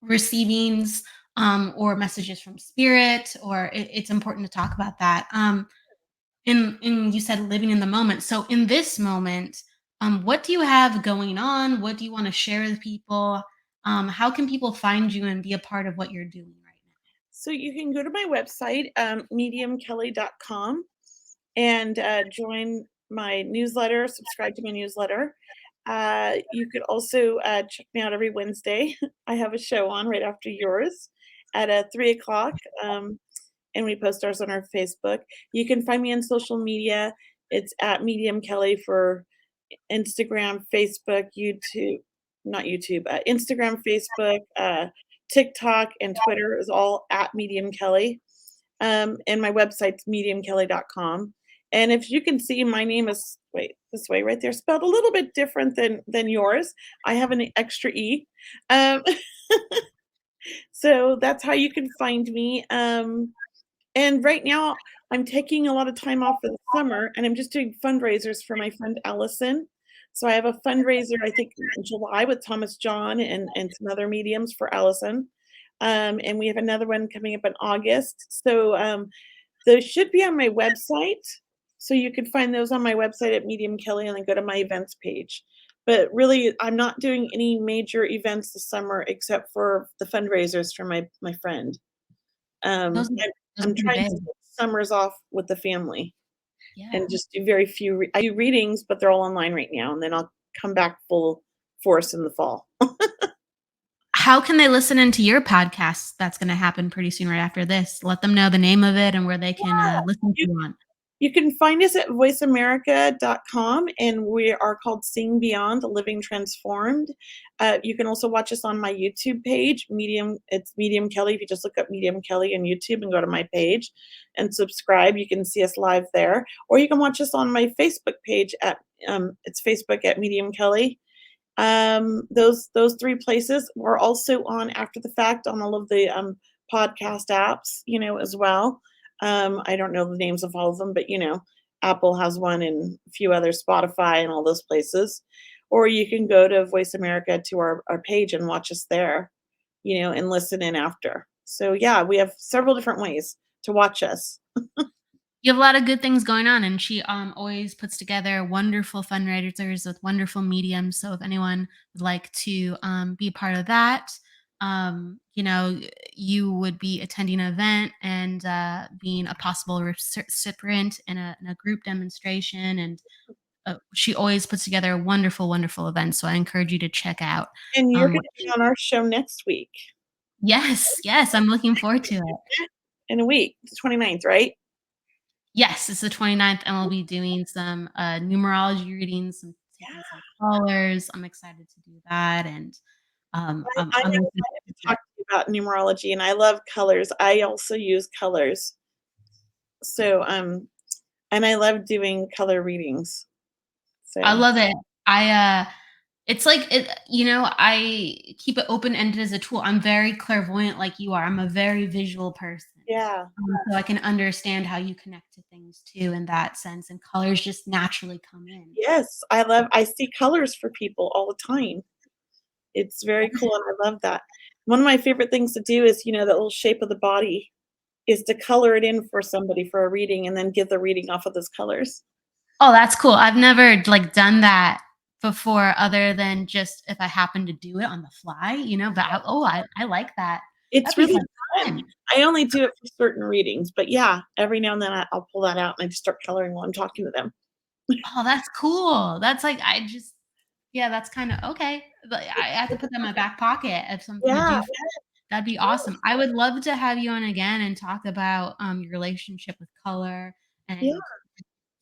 B: receivings, or messages from spirit. Or it's important to talk about that. In you said living in the moment. So in this moment, what do you have going on? What do you want to share with people? How can people find you and be a part of what you're doing right now?
C: So you can go to my website, mediumkelly.com, and join my newsletter, subscribe to my newsletter. You could also check me out every Wednesday. I have a show on right after yours at 3 o'clock, and we post ours on our Facebook. You can find me on social media. It's at Medium Kelly for Instagram, Facebook, YouTube, not YouTube, Instagram, Facebook, TikTok, and Twitter is all at Medium Kelly. And my website's mediumkelly.com. And if you can see, my name is, wait, this way right there, spelled a little bit different than yours. I have an extra E. Um, so that's how you can find me. And right now, I'm taking a lot of time off for the summer, and I'm just doing fundraisers for my friend Allison. So I have a fundraiser, I think, in July with Thomas John and some other mediums for Allison. And we have another one coming up in August. So those should be on my website. So you can find those on my website at Medium Kelly and then go to my events page. But really, I'm not doing any major events this summer except for the fundraisers for my friend.
B: Those
C: I'm
B: those are
C: I'm
B: pretty
C: trying
B: big.
C: to take summers off with the family
B: Yeah.
C: and just do very few I do readings, but they're all online right now, and then I'll come back full force in the fall.
B: How can they listen into your podcast that's going to happen pretty soon right after this? Let them know the name of it and where they can listen to
C: You
B: you on.
C: you can find us at voiceamerica.com, and we are called Seeing Beyond, Living Transformed. You can also watch us on my YouTube page, it's Medium Kelly. If you just look up Medium Kelly on YouTube and go to my page and subscribe, you can see us live there. Or you can watch us on my Facebook page at it's Facebook at Medium Kelly. Those three places. We're also on after the fact on all of the podcast apps, as well. I don't know the names of all of them, but Apple has one and a few others, Spotify and all those places. Or you can go to Voice America to our page and watch us there, and listen in after. So yeah, we have several different ways to watch us.
B: You have a lot of good things going on, and she always puts together wonderful fundraisers with wonderful mediums. So if anyone would like to be a part of that, you would be attending an event and being a possible recipient in a group demonstration. And she always puts together wonderful, wonderful events. So I encourage you to check out.
C: And you're
B: What
C: gonna be on our show next week.
B: Yes, yes, I'm looking forward to it.
C: In a week, the 29th, right?
B: Yes, it's the 29th, and we'll be doing some numerology readings, some taking
C: Yeah.
B: some callers. I'm excited to do that, and
C: I'm
B: I'm looking
C: excited to
B: forward to
C: talk
B: it.
C: to you about numerology, and I love colors. I also use colors. So, and I love doing color readings.
B: I
C: So,
B: love it. It's like I keep it open ended as a tool. I'm very clairvoyant, like you are. I'm a very visual person.
C: yeah.
B: So I can understand how you connect to things too in that sense, and colors just naturally come in.
C: Yes, I see colors for people all the time. It's very cool, and I love that. One of my favorite things to do is, that little shape of the body is to color it in for somebody for a reading and then give the reading off of those colors.
B: Oh, that's cool. I've never, like, done that before other than just if I happen to do it on the fly, but I like that.
C: It's
B: That'd be
C: really
B: fun.
C: fun. I only do it for certain readings, but yeah, every now and then I'll pull that out and I just start coloring while I'm talking to them.
B: Oh, that's cool. That's like yeah, that's kinda okay. But I have to put that in my back pocket of something to
C: Yeah,
B: do. That'd be awesome. I would love to have you on again and talk about, your relationship with color
C: yeah,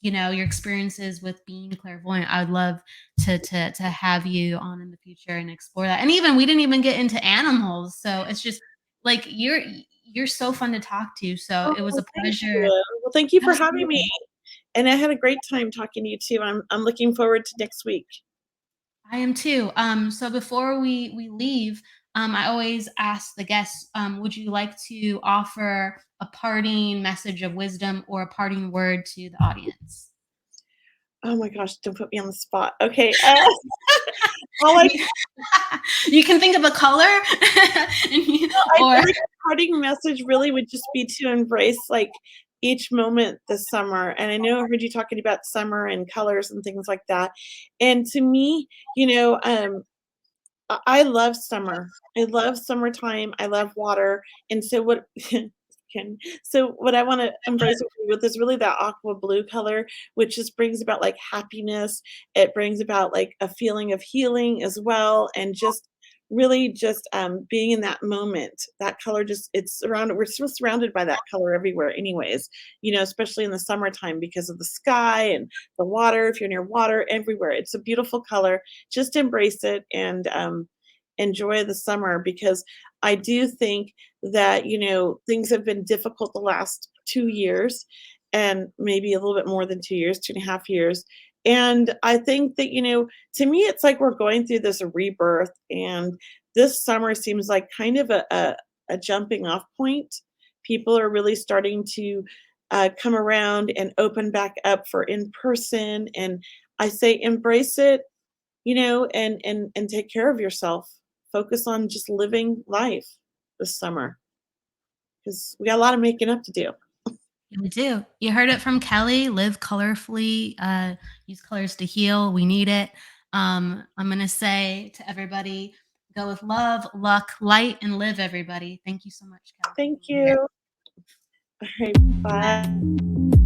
B: and your experiences with being clairvoyant. I would love to have you on in the future and explore that. And even we didn't even get into animals. So it's just like you're so fun to talk to. So
C: oh,
B: it was a
C: thank
B: pleasure.
C: you. Well, thank you for having me,
B: Absolutely.
C: and I had a great time talking to you too. I'm looking forward to next week.
B: I am too. So before we leave, I always ask the guests, would you like to offer a parting message of wisdom or a parting word to the audience?
C: Oh my gosh, don't put me on the spot. Okay, all I
B: You can think of a color,
C: I
B: or
C: feel like a parting message really would just be to embrace, like, each moment this summer, and I know I heard you talking about summer and colors and things like that, and to me, I love summer. I love summertime, I love water, and so what Ken so what I wanna embrace with is really that aqua blue color, which just brings about, like, happiness, it brings about, like, a feeling of healing as well, and just really just, being in that moment. That color just it's surrounded we're so surrounded by that color everywhere anyways, especially in the summertime because of the sky and the water, if you're near water, everywhere. It's a beautiful color. Just embrace it and, enjoy the summer because I do think that, things have been difficult the last 2 years and maybe a little bit more than 2 years, 2.5 years. And I think that, to me, it's like we're going through this rebirth, and this summer seems like kind of a jumping off point. People are really starting to come around and open back up for in person. And I say embrace it, and take care of yourself. Focus on just living life this summer because we got a lot of making up to do.
B: we do. You heard it from Kelly. Live colorfully. Use colors to heal. We need it. I'm gonna say to everybody, go with love, luck, light, and live. Everybody. Thank you so much, Kelly, for
C: Thank
B: being here.
C: you. All right, bye.